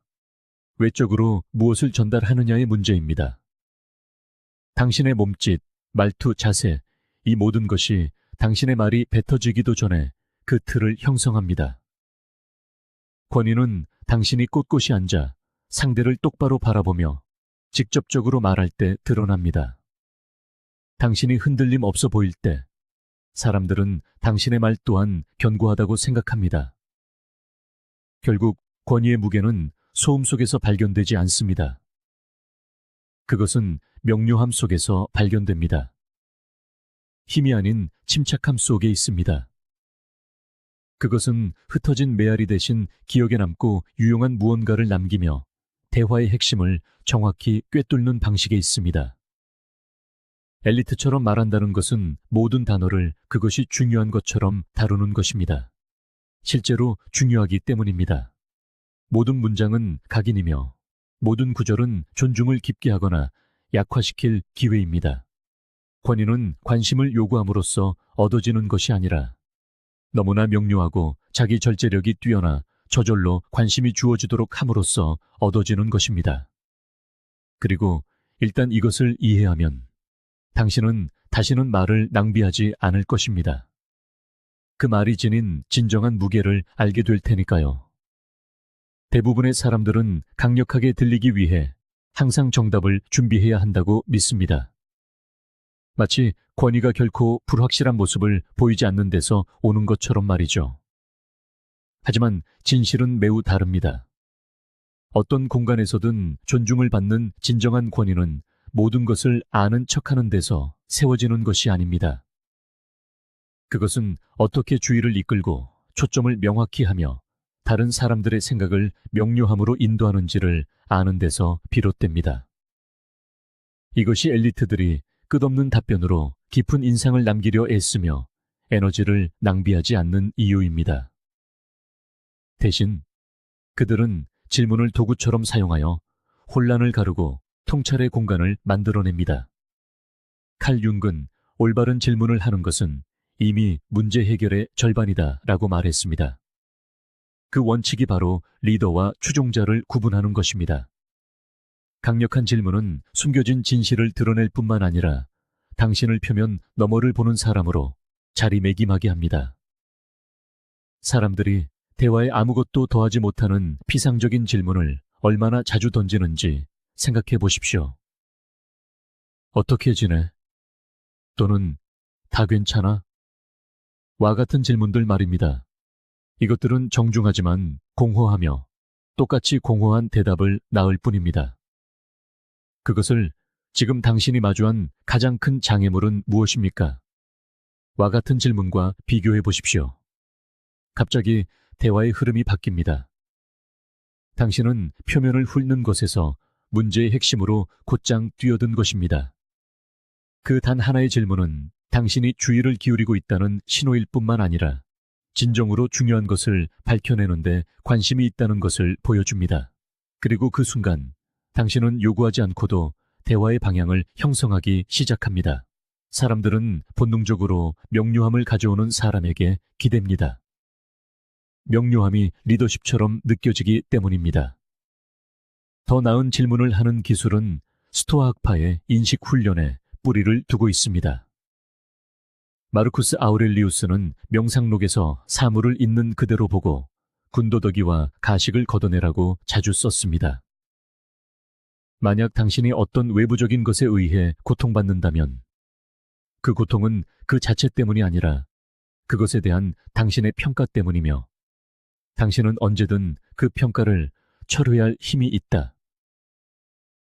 외적으로 무엇을 전달하느냐의 문제입니다. 당신의 몸짓, 말투, 자세, 이 모든 것이 당신의 말이 뱉어지기도 전에 그 틀을 형성합니다. 권위는 당신이 꼿꼿이 앉아 상대를 똑바로 바라보며 직접적으로 말할 때 드러납니다. 당신이 흔들림 없어 보일 때 사람들은 당신의 말 또한 견고하다고 생각합니다. 결국 권위의 무게는 소음 속에서 발견되지 않습니다. 그것은 명료함 속에서 발견됩니다. 힘이 아닌 침착함 속에 있습니다. 그것은 흩어진 메아리 대신 기억에 남고 유용한 무언가를 남기며 대화의 핵심을 정확히 꿰뚫는 방식에 있습니다. 엘리트처럼 말한다는 것은 모든 단어를 그것이 중요한 것처럼 다루는 것입니다. 실제로 중요하기 때문입니다. 모든 문장은 각인이며 모든 구절은 존중을 깊게 하거나 약화시킬 기회입니다. 권위는 관심을 요구함으로써 얻어지는 것이 아니라 너무나 명료하고 자기 절제력이 뛰어나 저절로 관심이 주어지도록 함으로써 얻어지는 것입니다. 그리고 일단 이것을 이해하면 당신은 다시는 말을 낭비하지 않을 것입니다. 그 말이 지닌 진정한 무게를 알게 될 테니까요. 대부분의 사람들은 강력하게 들리기 위해 항상 정답을 준비해야 한다고 믿습니다. 마치 권위가 결코 불확실한 모습을 보이지 않는 데서 오는 것처럼 말이죠. 하지만 진실은 매우 다릅니다. 어떤 공간에서든 존중을 받는 진정한 권위는 모든 것을 아는 척하는 데서 세워지는 것이 아닙니다. 그것은 어떻게 주의를 이끌고 초점을 명확히 하며 다른 사람들의 생각을 명료함으로 인도하는지를 아는 데서 비롯됩니다. 이것이 엘리트들이 끝없는 답변으로 깊은 인상을 남기려 애쓰며 에너지를 낭비하지 않는 이유입니다. 대신 그들은 질문을 도구처럼 사용하여 혼란을 가르고 통찰의 공간을 만들어냅니다. 칼 융은 올바른 질문을 하는 것은 이미 문제 해결의 절반이다 라고 말했습니다. 그 원칙이 바로 리더와 추종자를 구분하는 것입니다. 강력한 질문은 숨겨진 진실을 드러낼 뿐만 아니라 당신을 펴면 너머를 보는 사람으로 자리매김하게 합니다. 사람들이 대화에 아무것도 더하지 못하는 피상적인 질문을 얼마나 자주 던지는지 생각해 보십시오. 어떻게 지내? 또는 다 괜찮아? 와 같은 질문들 말입니다. 이것들은 정중하지만 공허하며 똑같이 공허한 대답을 낳을 뿐입니다. 그것을 지금 당신이 마주한 가장 큰 장애물은 무엇입니까? 와 같은 질문과 비교해 보십시오. 갑자기 대화의 흐름이 바뀝니다. 당신은 표면을 훑는 것에서 문제의 핵심으로 곧장 뛰어든 것입니다. 그 단 하나의 질문은 당신이 주의를 기울이고 있다는 신호일 뿐만 아니라 진정으로 중요한 것을 밝혀내는데 관심이 있다는 것을 보여줍니다. 그리고 그 순간 당신은 요구하지 않고도 대화의 방향을 형성하기 시작합니다. 사람들은 본능적으로 명료함을 가져오는 사람에게 기댑니다. 명료함이 리더십처럼 느껴지기 때문입니다. 더 나은 질문을 하는 기술은 스토아 학파의 인식 훈련에 뿌리를 두고 있습니다. 마르쿠스 아우렐리우스는 명상록에서 사물을 있는 그대로 보고 군더더기와 가식을 걷어내라고 자주 썼습니다. 만약 당신이 어떤 외부적인 것에 의해 고통받는다면 그 고통은 그 자체 때문이 아니라 그것에 대한 당신의 평가 때문이며 당신은 언제든 그 평가를 철회할 힘이 있다.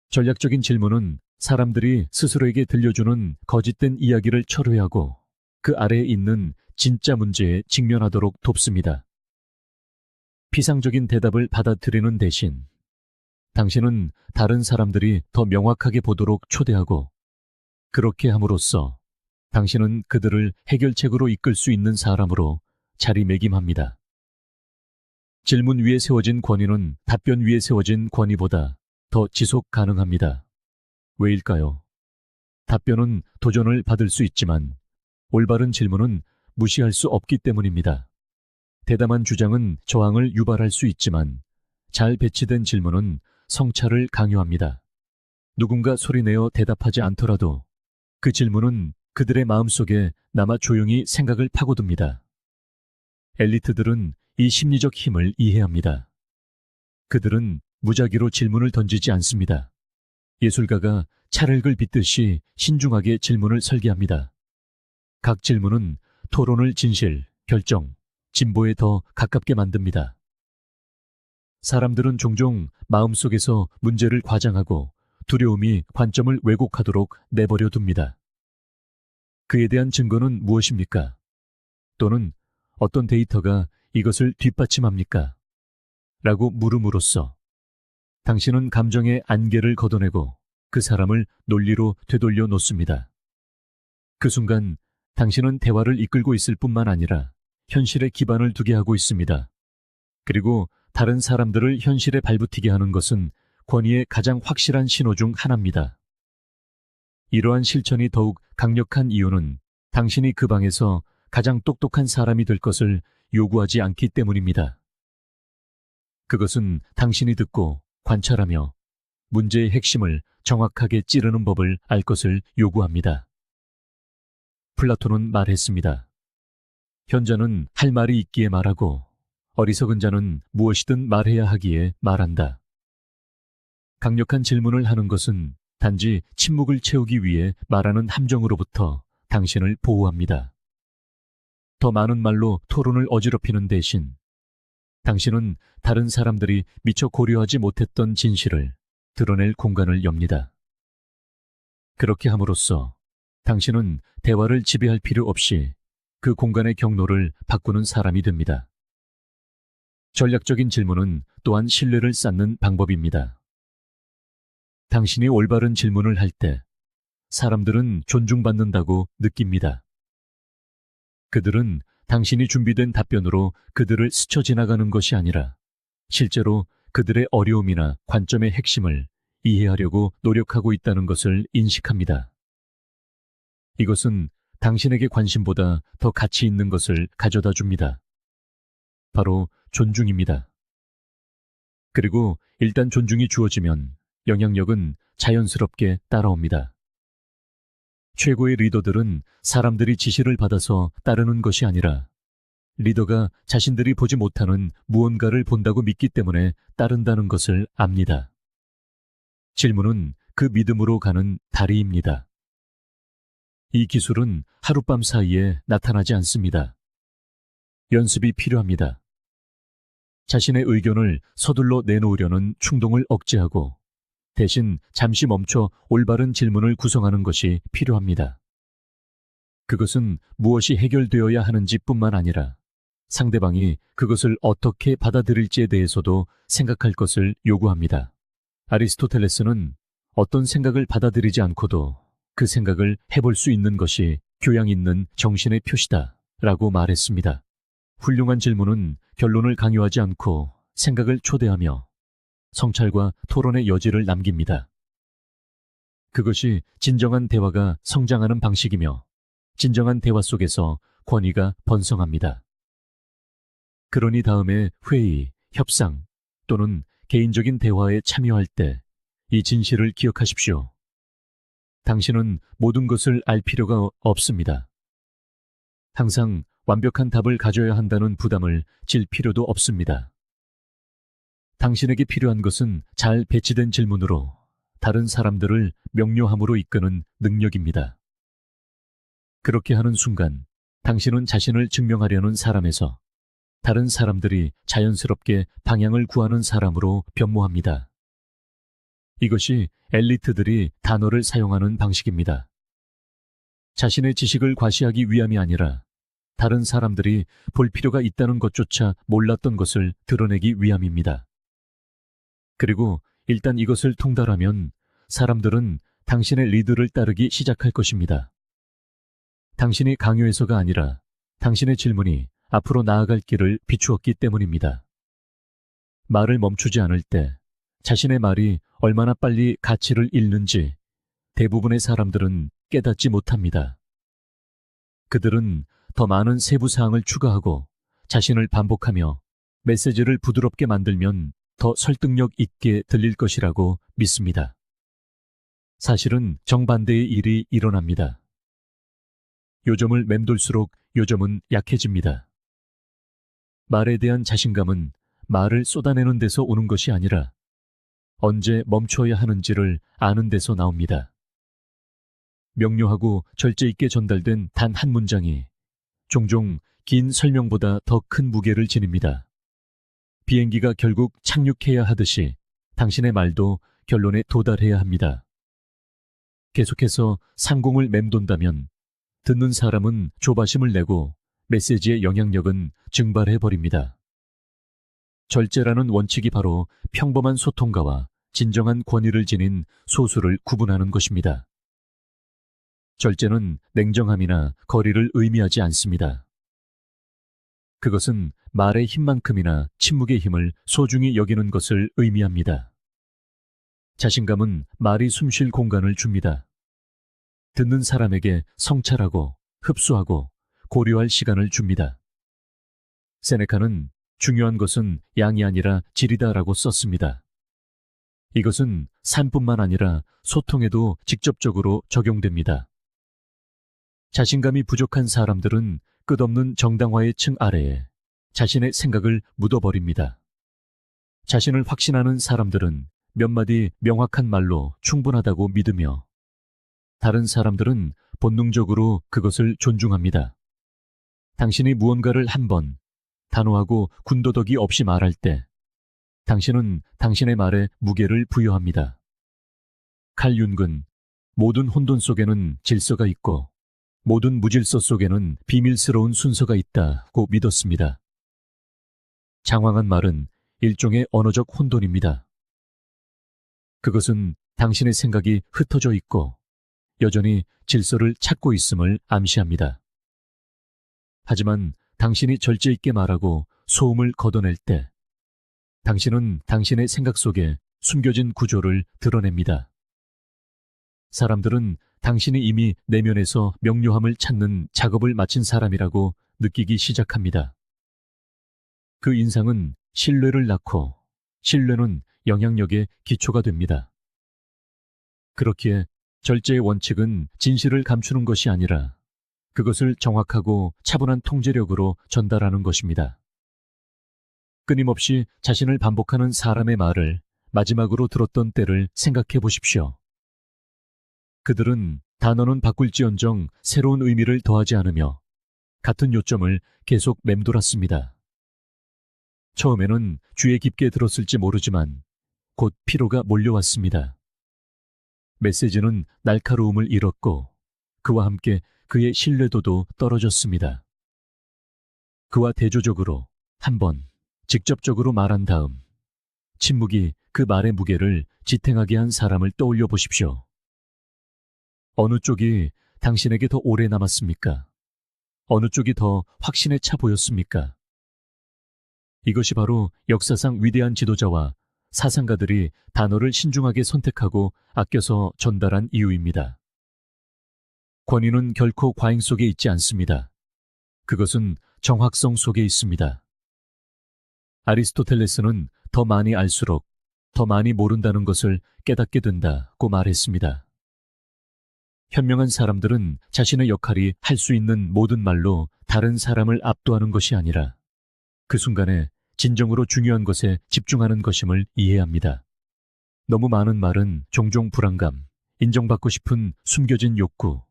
전략적인 질문은 사람들이 스스로에게 들려주는 거짓된 이야기를 철회하고 그 아래에 있는 진짜 문제에 직면하도록 돕습니다. 피상적인 대답을 받아들이는 대신 당신은 다른 사람들이 더 명확하게 보도록 초대하고 그렇게 함으로써 당신은 그들을 해결책으로 이끌 수 있는 사람으로 자리매김합니다. 질문 위에 세워진 권위는 답변 위에 세워진 권위보다 더 지속 가능합니다. 왜일까요? 답변은 도전을 받을 수 있지만 올바른 질문은 무시할 수 없기 때문입니다. 대담한 주장은 저항을 유발할 수 있지만 잘 배치된 질문은 성찰을 강요합니다. 누군가 소리내어 대답하지 않더라도 그 질문은 그들의 마음속에 남아 조용히 생각을 파고듭니다. 엘리트들은 이 심리적 힘을 이해합니다. 그들은 무작위로 질문을 던지지 않습니다. 예술가가 찰흙을 빚듯이 신중하게 질문을 설계합니다. 각 질문은 토론을 진실, 결정, 진보에 더 가깝게 만듭니다. 사람들은 종종 마음속에서 문제를 과장하고 두려움이 관점을 왜곡하도록 내버려 둡니다. 그에 대한 증거는 무엇입니까? 또는 어떤 데이터가 이것을 뒷받침합니까? 라고 물음으로써 당신은 감정의 안개를 걷어내고 그 사람을 논리로 되돌려 놓습니다. 그 순간 당신은 대화를 이끌고 있을 뿐만 아니라 현실에 기반을 두게 하고 있습니다. 그리고 다른 사람들을 현실에 발붙이게 하는 것은 권위의 가장 확실한 신호 중 하나입니다. 이러한 실천이 더욱 강력한 이유는 당신이 그 방에서 가장 똑똑한 사람이 될 것을 요구하지 않기 때문입니다. 그것은 당신이 듣고 관찰하며 문제의 핵심을 정확하게 찌르는 법을 알 것을 요구합니다. 플라톤은 말했습니다. 현자는 할 말이 있기에 말하고 어리석은 자는 무엇이든 말해야 하기에 말한다. 강력한 질문을 하는 것은 단지 침묵을 채우기 위해 말하는 함정으로부터 당신을 보호합니다. 더 많은 말로 토론을 어지럽히는 대신 당신은 다른 사람들이 미처 고려하지 못했던 진실을 드러낼 공간을 엽니다. 그렇게 함으로써 당신은 대화를 지배할 필요 없이 그 공간의 경로를 바꾸는 사람이 됩니다. 전략적인 질문은 또한 신뢰를 쌓는 방법입니다. 당신이 올바른 질문을 할 때 사람들은 존중받는다고 느낍니다. 그들은 당신이 준비된 답변으로 그들을 스쳐 지나가는 것이 아니라 실제로 그들의 어려움이나 관점의 핵심을 이해하려고 노력하고 있다는 것을 인식합니다. 이것은 당신에게 관심보다 더 가치 있는 것을 가져다 줍니다. 바로 존중입니다. 그리고 일단 존중이 주어지면 영향력은 자연스럽게 따라옵니다. 최고의 리더들은 사람들이 지시를 받아서 따르는 것이 아니라 리더가 자신들이 보지 못하는 무언가를 본다고 믿기 때문에 따른다는 것을 압니다. 질문은 그 믿음으로 가는 다리입니다. 이 기술은 하룻밤 사이에 나타나지 않습니다. 연습이 필요합니다. 자신의 의견을 서둘러 내놓으려는 충동을 억제하고 대신 잠시 멈춰 올바른 질문을 구성하는 것이 필요합니다. 그것은 무엇이 해결되어야 하는지 뿐만 아니라 상대방이 그것을 어떻게 받아들일지에 대해서도 생각할 것을 요구합니다. 아리스토텔레스는 어떤 생각을 받아들이지 않고도 그 생각을 해볼 수 있는 것이 교양 있는 정신의 표시다 라고 말했습니다. 훌륭한 질문은 결론을 강요하지 않고 생각을 초대하며 성찰과 토론의 여지를 남깁니다. 그것이 진정한 대화가 성장하는 방식이며 진정한 대화 속에서 권위가 번성합니다. 그러니 다음에 회의, 협상 또는 개인적인 대화에 참여할 때 이 진실을 기억하십시오. 당신은 모든 것을 알 필요가 없습니다. 항상 완벽한 답을 가져야 한다는 부담을 질 필요도 없습니다. 당신에게 필요한 것은 잘 배치된 질문으로 다른 사람들을 명료함으로 이끄는 능력입니다. 그렇게 하는 순간 당신은 자신을 증명하려는 사람에서 다른 사람들이 자연스럽게 방향을 구하는 사람으로 변모합니다. 이것이 엘리트들이 단어를 사용하는 방식입니다. 자신의 지식을 과시하기 위함이 아니라 다른 사람들이 볼 필요가 있다는 것조차 몰랐던 것을 드러내기 위함입니다. 그리고 일단 이것을 통달하면 사람들은 당신의 리드를 따르기 시작할 것입니다. 당신이 강요해서가 아니라 당신의 질문이 앞으로 나아갈 길을 비추었기 때문입니다. 말을 멈추지 않을 때 자신의 말이 얼마나 빨리 가치를 잃는지 대부분의 사람들은 깨닫지 못합니다. 그들은 더 많은 세부 사항을 추가하고 자신을 반복하며 메시지를 부드럽게 만들면 더 설득력 있게 들릴 것이라고 믿습니다. 사실은 정반대의 일이 일어납니다. 요점을 맴돌수록 요점은 약해집니다. 말에 대한 자신감은 말을 쏟아내는 데서 오는 것이 아니라 언제 멈춰야 하는지를 아는 데서 나옵니다. 명료하고 절제 있게 전달된 단 한 문장이 종종 긴 설명보다 더 큰 무게를 지닙니다. 비행기가 결국 착륙해야 하듯이 당신의 말도 결론에 도달해야 합니다. 계속해서 상공을 맴돈다면 듣는 사람은 조바심을 내고 메시지의 영향력은 증발해버립니다. 절제라는 원칙이 바로 평범한 소통가와 진정한 권위를 지닌 소수를 구분하는 것입니다. 절제는 냉정함이나 거리를 의미하지 않습니다. 그것은 말의 힘만큼이나 침묵의 힘을 소중히 여기는 것을 의미합니다. 자신감은 말이 숨쉴 공간을 줍니다. 듣는 사람에게 성찰하고 흡수하고 고려할 시간을 줍니다. 세네카는 중요한 것은 양이 아니라 질이다라고 썼습니다. 이것은 삶뿐만 아니라 소통에도 직접적으로 적용됩니다. 자신감이 부족한 사람들은 끝없는 정당화의 층 아래에 자신의 생각을 묻어버립니다. 자신을 확신하는 사람들은 몇 마디 명확한 말로 충분하다고 믿으며 다른 사람들은 본능적으로 그것을 존중합니다. 당신이 무언가를 한번 단호하고 군더더기 없이 말할 때 당신은 당신의 말에 무게를 부여합니다. 칼 윤근, 모든 혼돈 속에는 질서가 있고 모든 무질서 속에는 비밀스러운 순서가 있다고 믿었습니다. 장황한 말은 일종의 언어적 혼돈입니다. 그것은 당신의 생각이 흩어져 있고 여전히 질서를 찾고 있음을 암시합니다. 하지만 당신이 절제 있게 말하고 소음을 걷어낼 때 당신은 당신의 생각 속에 숨겨진 구조를 드러냅니다. 사람들은 당신이 이미 내면에서 명료함을 찾는 작업을 마친 사람이라고 느끼기 시작합니다. 그 인상은 신뢰를 낳고 신뢰는 영향력의 기초가 됩니다. 그렇기에 절제의 원칙은 진실을 감추는 것이 아니라 그것을 정확하고 차분한 통제력으로 전달하는 것입니다. 끊임없이 자신을 반복하는 사람의 말을 마지막으로 들었던 때를 생각해 보십시오. 그들은 단어는 바꿀지언정 새로운 의미를 더하지 않으며 같은 요점을 계속 맴돌았습니다. 처음에는 귀에 깊게 들었을지 모르지만 곧 피로가 몰려왔습니다. 메시지는 날카로움을 잃었고 그와 함께 그의 신뢰도도 떨어졌습니다. 그와 대조적으로 한번 직접적으로 말한 다음 침묵이 그 말의 무게를 지탱하게 한 사람을 떠올려 보십시오. 어느 쪽이 당신에게 더 오래 남았습니까? 어느 쪽이 더 확신에 차 보였습니까? 이것이 바로 역사상 위대한 지도자와 사상가들이 단어를 신중하게 선택하고 아껴서 전달한 이유입니다. 권위는 결코 과잉 속에 있지 않습니다. 그것은 정확성 속에 있습니다. 아리스토텔레스는 더 많이 알수록 더 많이 모른다는 것을 깨닫게 된다고 말했습니다. 현명한 사람들은 자신의 역할이 할 수 있는 모든 말로 다른 사람을 압도하는 것이 아니라 그 순간에 진정으로 중요한 것에 집중하는 것임을 이해합니다. 너무 많은 말은 종종 불안감, 인정받고 싶은 숨겨진 욕구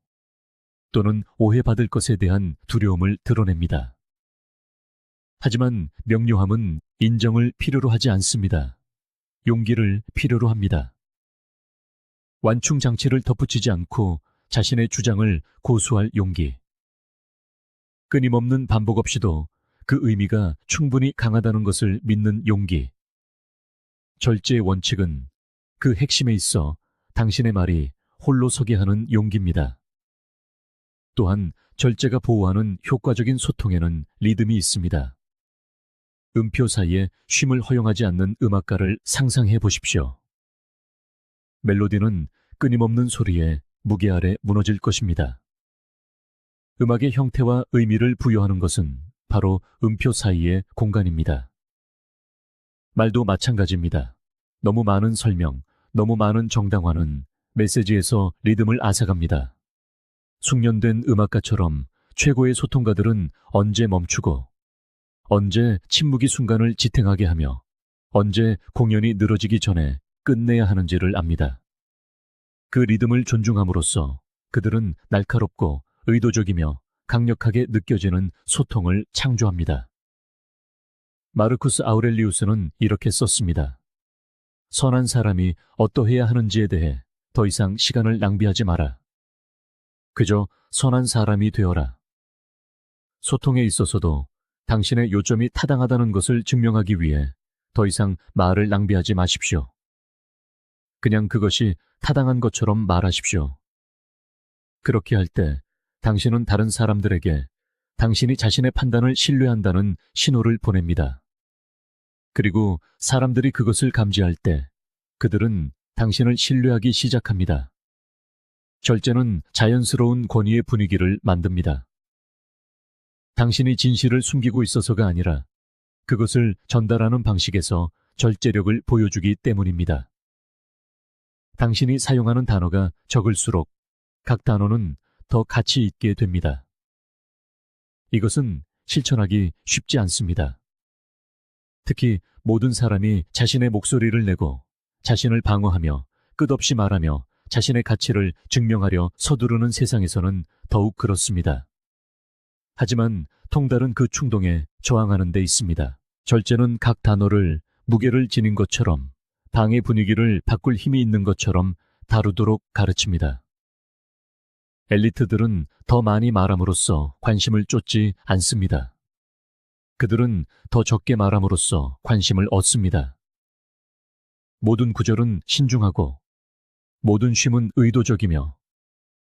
또는 오해받을 것에 대한 두려움을 드러냅니다. 하지만 명료함은 인정을 필요로 하지 않습니다. 용기를 필요로 합니다. 완충 장치를 덧붙이지 않고 자신의 주장을 고수할 용기. 끊임없는 반복 없이도 그 의미가 충분히 강하다는 것을 믿는 용기. 절제의 원칙은 그 핵심에 있어 당신의 말이 홀로 서게 하는 용기입니다. 또한 절제가 보호하는 효과적인 소통에는 리듬이 있습니다. 음표 사이에 쉼을 허용하지 않는 음악가를 상상해 보십시오. 멜로디는 끊임없는 소리에 무게 아래 무너질 것입니다. 음악의 형태와 의미를 부여하는 것은 바로 음표 사이의 공간입니다. 말도 마찬가지입니다. 너무 많은 설명, 너무 많은 정당화는 메시지에서 리듬을 앗아갑니다. 숙련된 음악가처럼 최고의 소통가들은 언제 멈추고 언제 침묵이 순간을 지탱하게 하며 언제 공연이 늘어지기 전에 끝내야 하는지를 압니다. 그 리듬을 존중함으로써 그들은 날카롭고 의도적이며 강력하게 느껴지는 소통을 창조합니다. 마르쿠스 아우렐리우스는 이렇게 썼습니다. 선한 사람이 어떠해야 하는지에 대해 더 이상 시간을 낭비하지 마라. 그저 선한 사람이 되어라. 소통에 있어서도 당신의 요점이 타당하다는 것을 증명하기 위해 더 이상 말을 낭비하지 마십시오. 그냥 그것이 타당한 것처럼 말하십시오. 그렇게 할 때 당신은 다른 사람들에게 당신이 자신의 판단을 신뢰한다는 신호를 보냅니다. 그리고 사람들이 그것을 감지할 때 그들은 당신을 신뢰하기 시작합니다. 절제는 자연스러운 권위의 분위기를 만듭니다. 당신이 진실을 숨기고 있어서가 아니라 그것을 전달하는 방식에서 절제력을 보여주기 때문입니다. 당신이 사용하는 단어가 적을수록 각 단어는 더 가치 있게 됩니다. 이것은 실천하기 쉽지 않습니다. 특히 모든 사람이 자신의 목소리를 내고 자신을 방어하며 끝없이 말하며 자신의 가치를 증명하려 서두르는 세상에서는 더욱 그렇습니다. 하지만 통달은 그 충동에 저항하는 데 있습니다. 절제는 각 단어를 무게를 지닌 것처럼 방의 분위기를 바꿀 힘이 있는 것처럼 다루도록 가르칩니다. 엘리트들은 더 많이 말함으로써 관심을 쫓지 않습니다. 그들은 더 적게 말함으로써 관심을 얻습니다. 모든 구절은 신중하고 모든 쉼은 의도적이며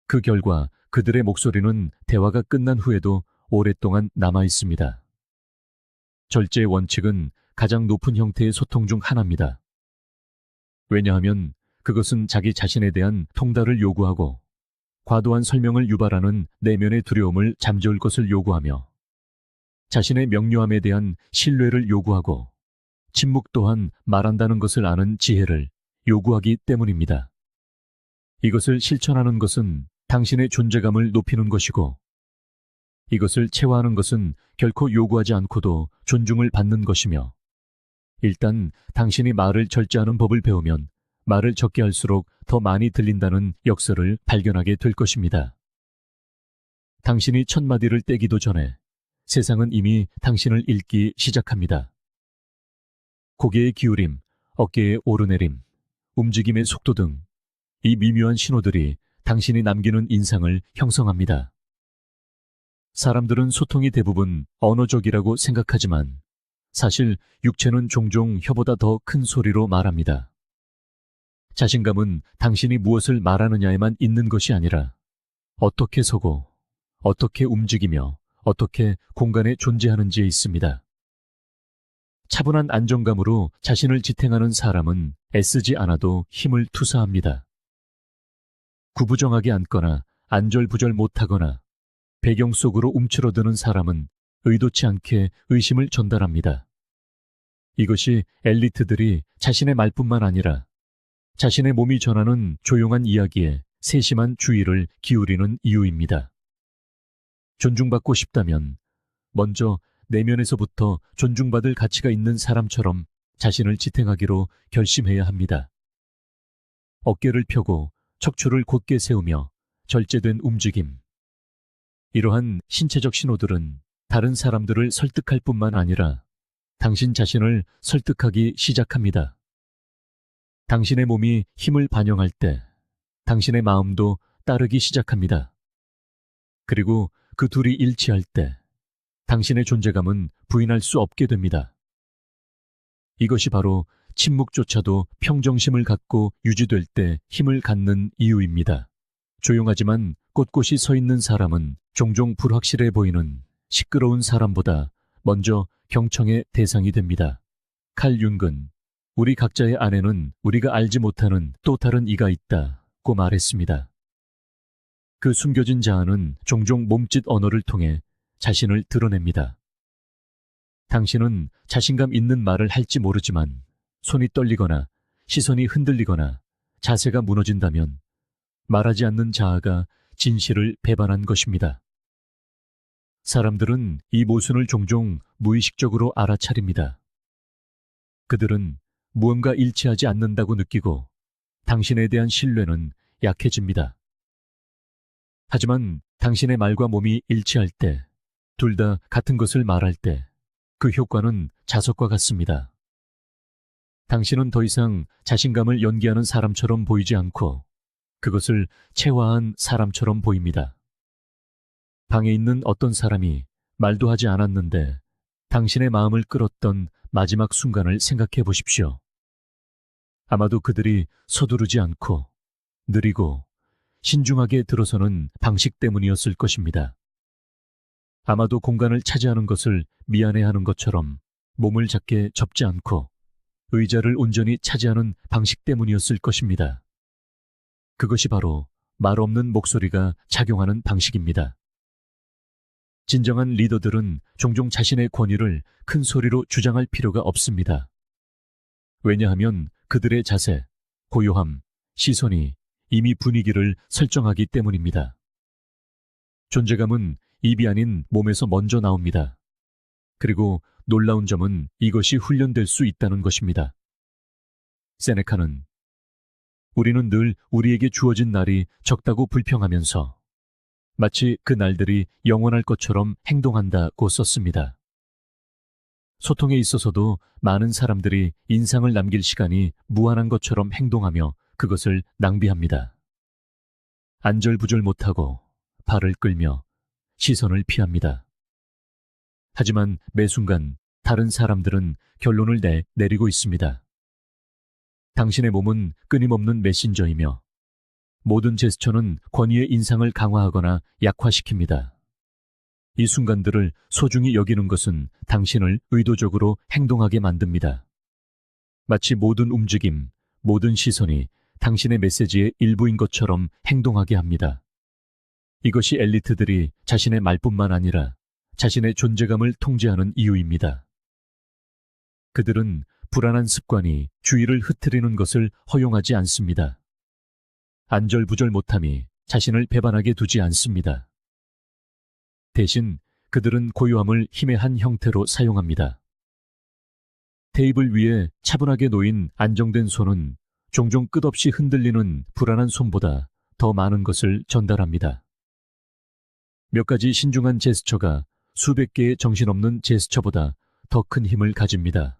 그 결과 그들의 목소리는 대화가 끝난 후에도 오랫동안 남아 있습니다. 절제의 원칙은 가장 높은 형태의 소통 중 하나입니다. 왜냐하면 그것은 자기 자신에 대한 통달을 요구하고 과도한 설명을 유발하는 내면의 두려움을 잠재울 것을 요구하며 자신의 명료함에 대한 신뢰를 요구하고 침묵 또한 말한다는 것을 아는 지혜를 요구하기 때문입니다. 이것을 실천하는 것은 당신의 존재감을 높이는 것이고 이것을 체화하는 것은 결코 요구하지 않고도 존중을 받는 것이며 일단 당신이 말을 절제하는 법을 배우면 말을 적게 할수록 더 많이 들린다는 역설을 발견하게 될 것입니다. 당신이 첫 마디를 떼기도 전에 세상은 이미 당신을 읽기 시작합니다. 고개의 기울임, 어깨의 오르내림, 움직임의 속도 등 이 미묘한 신호들이 당신이 남기는 인상을 형성합니다. 사람들은 소통이 대부분 언어적이라고 생각하지만 사실 육체는 종종 혀보다 더 큰 소리로 말합니다. 자신감은 당신이 무엇을 말하느냐에만 있는 것이 아니라 어떻게 서고 어떻게 움직이며 어떻게 공간에 존재하는지에 있습니다. 차분한 안정감으로 자신을 지탱하는 사람은 애쓰지 않아도 힘을 투사합니다. 구부정하게 앉거나 안절부절 못하거나 배경 속으로 움츠러드는 사람은 의도치 않게 의심을 전달합니다. 이것이 엘리트들이 자신의 말뿐만 아니라 자신의 몸이 전하는 조용한 이야기에 세심한 주의를 기울이는 이유입니다. 존중받고 싶다면 먼저 내면에서부터 존중받을 가치가 있는 사람처럼 자신을 지탱하기로 결심해야 합니다. 어깨를 펴고 척추를 곧게 세우며 절제된 움직임. 이러한 신체적 신호들은 다른 사람들을 설득할 뿐만 아니라 당신 자신을 설득하기 시작합니다. 당신의 몸이 힘을 반영할 때 당신의 마음도 따르기 시작합니다. 그리고 그 둘이 일치할 때 당신의 존재감은 부인할 수 없게 됩니다. 이것이 바로 침묵조차도 평정심을 갖고 유지될 때 힘을 갖는 이유입니다. 조용하지만 꼿꼿이 서 있는 사람은 종종 불확실해 보이는 시끄러운 사람보다 먼저 경청의 대상이 됩니다. 칼 융근, 우리 각자의 안에는 우리가 알지 못하는 또 다른 이가 있다고 말했습니다. 그 숨겨진 자아는 종종 몸짓 언어를 통해 자신을 드러냅니다. 당신은 자신감 있는 말을 할지 모르지만 손이 떨리거나 시선이 흔들리거나 자세가 무너진다면 말하지 않는 자아가 진실을 배반한 것입니다. 사람들은 이 모순을 종종 무의식적으로 알아차립니다. 그들은 무언가 일치하지 않는다고 느끼고 당신에 대한 신뢰는 약해집니다. 하지만 당신의 말과 몸이 일치할 때, 둘 다 같은 것을 말할 때 그 효과는 자석과 같습니다. 당신은 더 이상 자신감을 연기하는 사람처럼 보이지 않고 그것을 체화한 사람처럼 보입니다. 방에 있는 어떤 사람이 말도 하지 않았는데 당신의 마음을 끌었던 마지막 순간을 생각해 보십시오. 아마도 그들이 서두르지 않고 느리고 신중하게 들어서는 방식 때문이었을 것입니다. 아마도 공간을 차지하는 것을 미안해하는 것처럼 몸을 작게 접지 않고 의자를 온전히 차지하는 방식 때문이었을 것입니다. 그것이 바로 말 없는 목소리가 작용하는 방식입니다. 진정한 리더들은 종종 자신의 권위를 큰 소리로 주장할 필요가 없습니다. 왜냐하면 그들의 자세, 고요함, 시선이 이미 분위기를 설정하기 때문입니다. 존재감은 입이 아닌 몸에서 먼저 나옵니다. 그리고 놀라운 점은 이것이 훈련될 수 있다는 것입니다. 세네카는 우리는 늘 우리에게 주어진 날이 적다고 불평하면서 마치 그 날들이 영원할 것처럼 행동한다고 썼습니다. 소통에 있어서도 많은 사람들이 인상을 남길 시간이 무한한 것처럼 행동하며 그것을 낭비합니다. 안절부절 못하고 발을 끌며 시선을 피합니다. 하지만 매 순간 다른 사람들은 결론을 내리고 있습니다. 당신의 몸은 끊임없는 메신저이며 모든 제스처는 권위의 인상을 강화하거나 약화시킵니다. 이 순간들을 소중히 여기는 것은 당신을 의도적으로 행동하게 만듭니다. 마치 모든 움직임, 모든 시선이 당신의 메시지의 일부인 것처럼 행동하게 합니다. 이것이 엘리트들이 자신의 말뿐만 아니라 자신의 존재감을 통제하는 이유입니다. 그들은 불안한 습관이 주의를 흩트리는 것을 허용하지 않습니다. 안절부절 못함이 자신을 배반하게 두지 않습니다. 대신 그들은 고요함을 힘의 한 형태로 사용합니다. 테이블 위에 차분하게 놓인 안정된 손은 종종 끝없이 흔들리는 불안한 손보다 더 많은 것을 전달합니다. 몇 가지 신중한 제스처가 수백 개의 정신없는 제스처보다 더 큰 힘을 가집니다.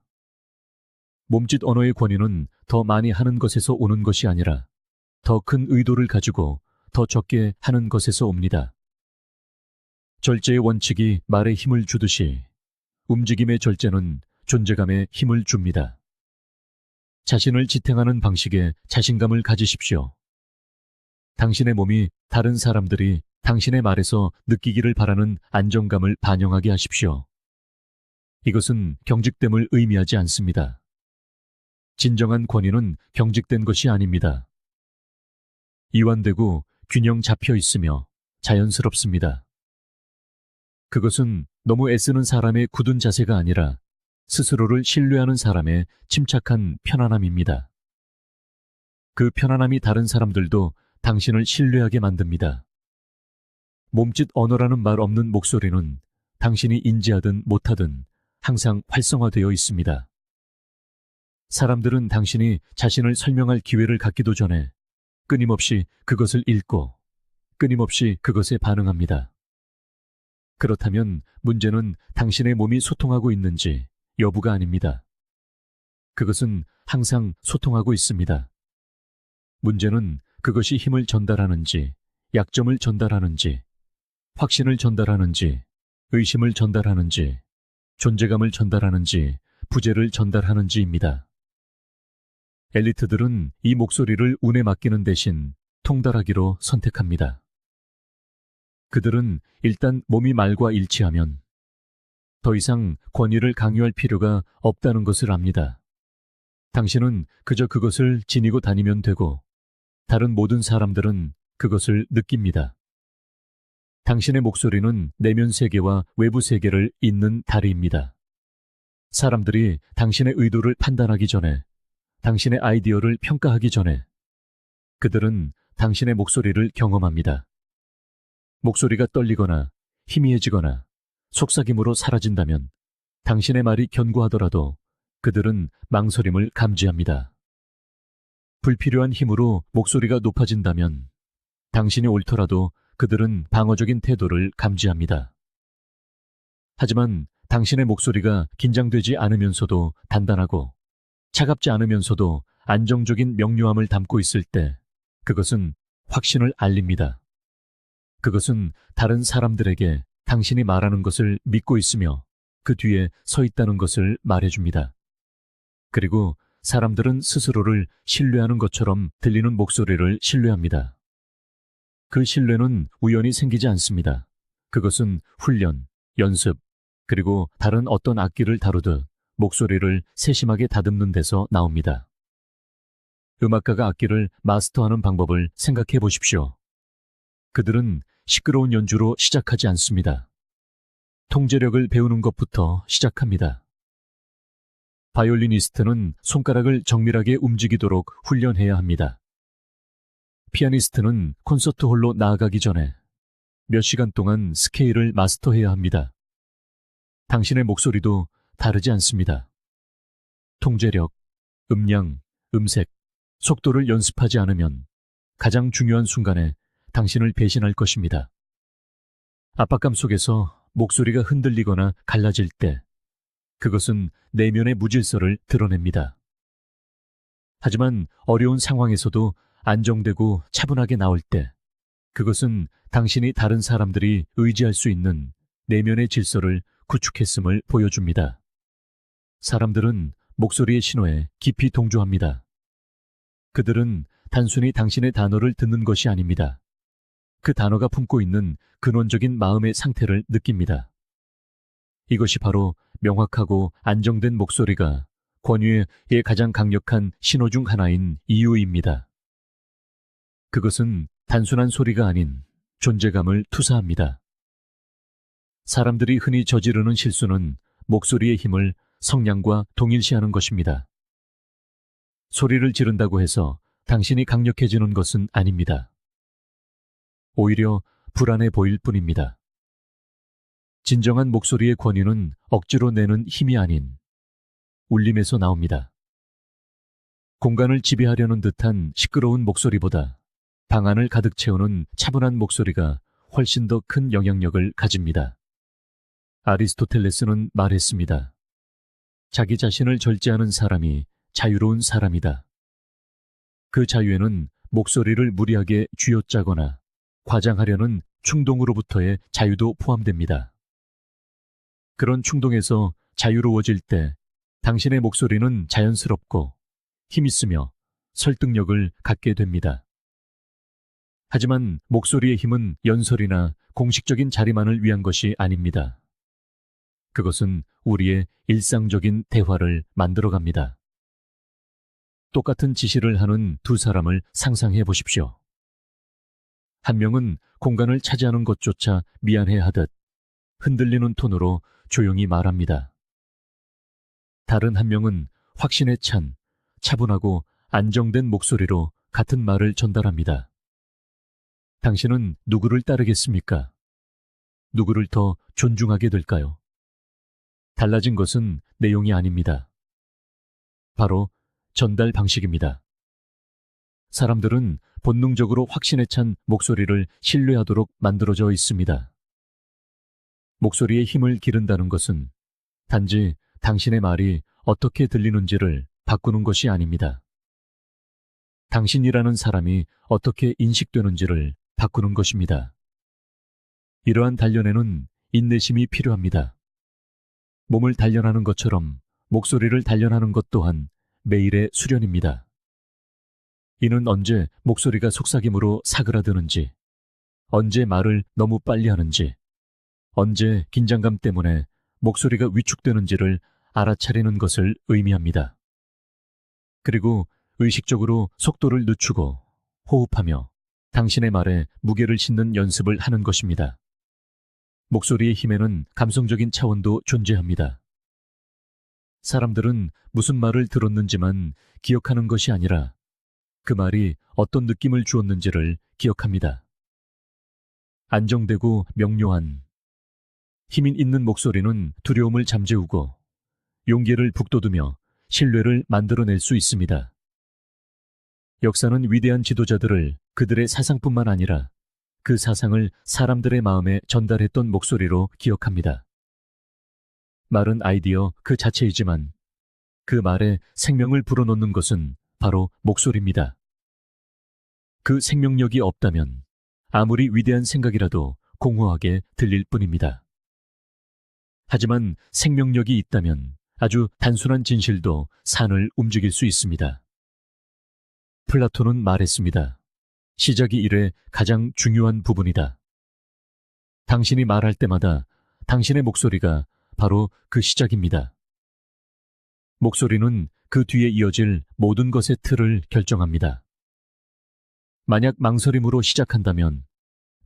몸짓 언어의 권위는 더 많이 하는 것에서 오는 것이 아니라 더 큰 의도를 가지고 더 적게 하는 것에서 옵니다. 절제의 원칙이 말에 힘을 주듯이 움직임의 절제는 존재감에 힘을 줍니다. 자신을 지탱하는 방식에 자신감을 가지십시오. 당신의 몸이 다른 사람들이 당신의 말에서 느끼기를 바라는 안정감을 반영하게 하십시오. 이것은 경직됨을 의미하지 않습니다. 진정한 권위는 경직된 것이 아닙니다. 이완되고 균형 잡혀 있으며 자연스럽습니다. 그것은 너무 애쓰는 사람의 굳은 자세가 아니라 스스로를 신뢰하는 사람의 침착한 편안함입니다. 그 편안함이 다른 사람들도 당신을 신뢰하게 만듭니다. 몸짓 언어라는 말 없는 목소리는 당신이 인지하든 못하든 항상 활성화되어 있습니다. 사람들은 당신이 자신을 설명할 기회를 갖기도 전에 끊임없이 그것을 읽고 끊임없이 그것에 반응합니다. 그렇다면 문제는 당신의 몸이 소통하고 있는지 여부가 아닙니다. 그것은 항상 소통하고 있습니다. 문제는 그것이 힘을 전달하는지, 약점을 전달하는지, 확신을 전달하는지, 의심을 전달하는지, 존재감을 전달하는지, 부재를 전달하는지입니다. 엘리트들은 이 목소리를 운에 맡기는 대신 통달하기로 선택합니다. 그들은 일단 몸이 말과 일치하면 더 이상 권위를 강요할 필요가 없다는 것을 압니다. 당신은 그저 그것을 지니고 다니면 되고 다른 모든 사람들은 그것을 느낍니다. 당신의 목소리는 내면 세계와 외부 세계를 잇는 다리입니다. 사람들이 당신의 의도를 판단하기 전에, 당신의 아이디어를 평가하기 전에 그들은 당신의 목소리를 경험합니다. 목소리가 떨리거나 희미해지거나 속삭임으로 사라진다면 당신의 말이 견고하더라도 그들은 망설임을 감지합니다. 불필요한 힘으로 목소리가 높아진다면 당신이 옳더라도 그들은 방어적인 태도를 감지합니다. 하지만 당신의 목소리가 긴장되지 않으면서도 단단하고 차갑지 않으면서도 안정적인 명료함을 담고 있을 때 그것은 확신을 알립니다. 그것은 다른 사람들에게 당신이 말하는 것을 믿고 있으며 그 뒤에 서 있다는 것을 말해줍니다. 그리고 사람들은 스스로를 신뢰하는 것처럼 들리는 목소리를 신뢰합니다. 그 신뢰는 우연히 생기지 않습니다. 그것은 훈련, 연습, 그리고 다른 어떤 악기를 다루듯 목소리를 세심하게 다듬는 데서 나옵니다. 음악가가 악기를 마스터하는 방법을 생각해 보십시오. 그들은 시끄러운 연주로 시작하지 않습니다. 통제력을 배우는 것부터 시작합니다. 바이올리니스트는 손가락을 정밀하게 움직이도록 훈련해야 합니다. 피아니스트는 콘서트홀로 나아가기 전에 몇 시간 동안 스케일을 마스터해야 합니다. 당신의 목소리도 다르지 않습니다. 통제력, 음량, 음색, 속도를 연습하지 않으면 가장 중요한 순간에 당신을 배신할 것입니다. 압박감 속에서 목소리가 흔들리거나 갈라질 때 그것은 내면의 무질서를 드러냅니다. 하지만 어려운 상황에서도 안정되고 차분하게 나올 때 그것은 당신이 다른 사람들이 의지할 수 있는 내면의 질서를 구축했음을 보여줍니다. 사람들은 목소리의 신호에 깊이 동조합니다. 그들은 단순히 당신의 단어를 듣는 것이 아닙니다. 그 단어가 품고 있는 근원적인 마음의 상태를 느낍니다. 이것이 바로 명확하고 안정된 목소리가 권위의 가장 강력한 신호 중 하나인 이유입니다. 그것은 단순한 소리가 아닌 존재감을 투사합니다. 사람들이 흔히 저지르는 실수는 목소리의 힘을 성량과 동일시하는 것입니다. 소리를 지른다고 해서 당신이 강력해지는 것은 아닙니다. 오히려 불안해 보일 뿐입니다. 진정한 목소리의 권위는 억지로 내는 힘이 아닌 울림에서 나옵니다. 공간을 지배하려는 듯한 시끄러운 목소리보다 방 안을 가득 채우는 차분한 목소리가 훨씬 더 큰 영향력을 가집니다. 아리스토텔레스는 말했습니다. 자기 자신을 절제하는 사람이 자유로운 사람이다. 그 자유에는 목소리를 무리하게 쥐어짜거나 과장하려는 충동으로부터의 자유도 포함됩니다. 그런 충동에서 자유로워질 때 당신의 목소리는 자연스럽고 힘있으며 설득력을 갖게 됩니다. 하지만 목소리의 힘은 연설이나 공식적인 자리만을 위한 것이 아닙니다. 그것은 우리의 일상적인 대화를 만들어갑니다. 똑같은 지시를 하는 두 사람을 상상해 보십시오. 한 명은 공간을 차지하는 것조차 미안해하듯 흔들리는 톤으로 조용히 말합니다. 다른 한 명은 확신에 찬 차분하고 안정된 목소리로 같은 말을 전달합니다. 당신은 누구를 따르겠습니까? 누구를 더 존중하게 될까요? 달라진 것은 내용이 아닙니다. 바로 전달 방식입니다. 사람들은 본능적으로 확신에 찬 목소리를 신뢰하도록 만들어져 있습니다. 목소리의 힘을 기른다는 것은 단지 당신의 말이 어떻게 들리는지를 바꾸는 것이 아닙니다. 당신이라는 사람이 어떻게 인식되는지를 바꾸는 것입니다. 이러한 단련에는 인내심이 필요합니다. 몸을 단련하는 것처럼 목소리를 단련하는 것 또한 매일의 수련입니다. 이는 언제 목소리가 속삭임으로 사그라드는지, 언제 말을 너무 빨리 하는지, 언제 긴장감 때문에 목소리가 위축되는지를 알아차리는 것을 의미합니다. 그리고 의식적으로 속도를 늦추고 호흡하며 당신의 말에 무게를 싣는 연습을 하는 것입니다. 목소리의 힘에는 감성적인 차원도 존재합니다. 사람들은 무슨 말을 들었는지만 기억하는 것이 아니라 그 말이 어떤 느낌을 주었는지를 기억합니다. 안정되고 명료한 힘 있는 목소리는 두려움을 잠재우고 용기를 북돋우며 신뢰를 만들어낼 수 있습니다. 역사는 위대한 지도자들을 그들의 사상뿐만 아니라 그 사상을 사람들의 마음에 전달했던 목소리로 기억합니다. 말은 아이디어 그 자체이지만 그 말에 생명을 불어넣는 것은 바로 목소리입니다. 그 생명력이 없다면 아무리 위대한 생각이라도 공허하게 들릴 뿐입니다. 하지만 생명력이 있다면 아주 단순한 진실도 산을 움직일 수 있습니다. 플라톤은 말했습니다. 시작이 일의 가장 중요한 부분이다. 당신이 말할 때마다 당신의 목소리가 바로 그 시작입니다. 목소리는 그 뒤에 이어질 모든 것의 틀을 결정합니다. 만약 망설임으로 시작한다면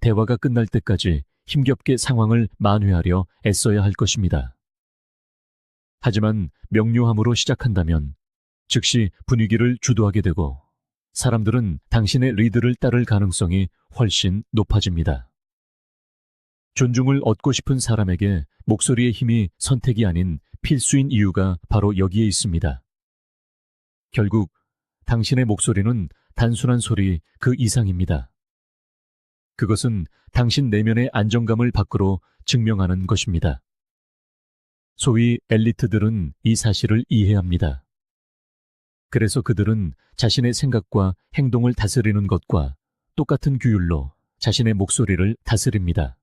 대화가 끝날 때까지 힘겹게 상황을 만회하려 애써야 할 것입니다. 하지만 명료함으로 시작한다면 즉시 분위기를 주도하게 되고 사람들은 당신의 리드를 따를 가능성이 훨씬 높아집니다. 존중을 얻고 싶은 사람에게 목소리의 힘이 선택이 아닌 필수인 이유가 바로 여기에 있습니다. 결국 당신의 목소리는 단순한 소리 그 이상입니다. 그것은 당신 내면의 안정감을 밖으로 증명하는 것입니다. 소위 엘리트들은 이 사실을 이해합니다. 그래서 그들은 자신의 생각과 행동을 다스리는 것과 똑같은 규율로 자신의 목소리를 다스립니다.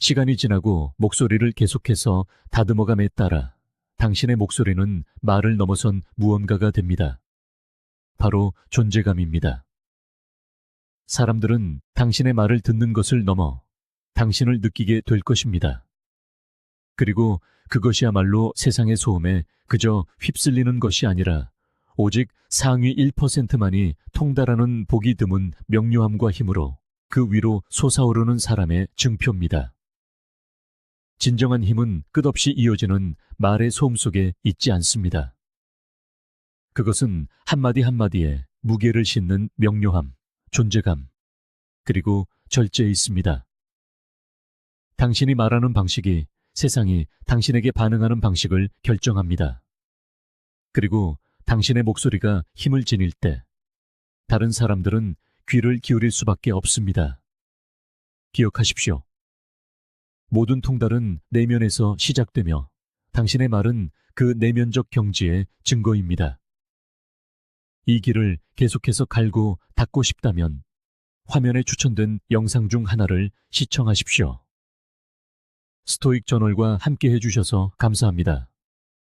시간이 지나고 목소리를 계속해서 다듬어감에 따라 당신의 목소리는 말을 넘어선 무언가가 됩니다. 바로 존재감입니다. 사람들은 당신의 말을 듣는 것을 넘어 당신을 느끼게 될 것입니다. 그리고 그것이야말로 세상의 소음에 그저 휩쓸리는 것이 아니라 오직 상위 1%만이 통달하는 보기 드문 명료함과 힘으로 그 위로 솟아오르는 사람의 증표입니다. 진정한 힘은 끝없이 이어지는 말의 소음 속에 있지 않습니다. 그것은 한마디 한마디에 무게를 싣는 명료함, 존재감, 그리고 절제에 있습니다. 당신이 말하는 방식이 세상이 당신에게 반응하는 방식을 결정합니다. 그리고 당신의 목소리가 힘을 지닐 때 다른 사람들은 귀를 기울일 수밖에 없습니다. 기억하십시오. 모든 통달은 내면에서 시작되며 당신의 말은 그 내면적 경지의 증거입니다. 이 길을 계속해서 갈고 닦고 싶다면 화면에 추천된 영상 중 하나를 시청하십시오. 스토익 저널과 함께 해주셔서 감사합니다.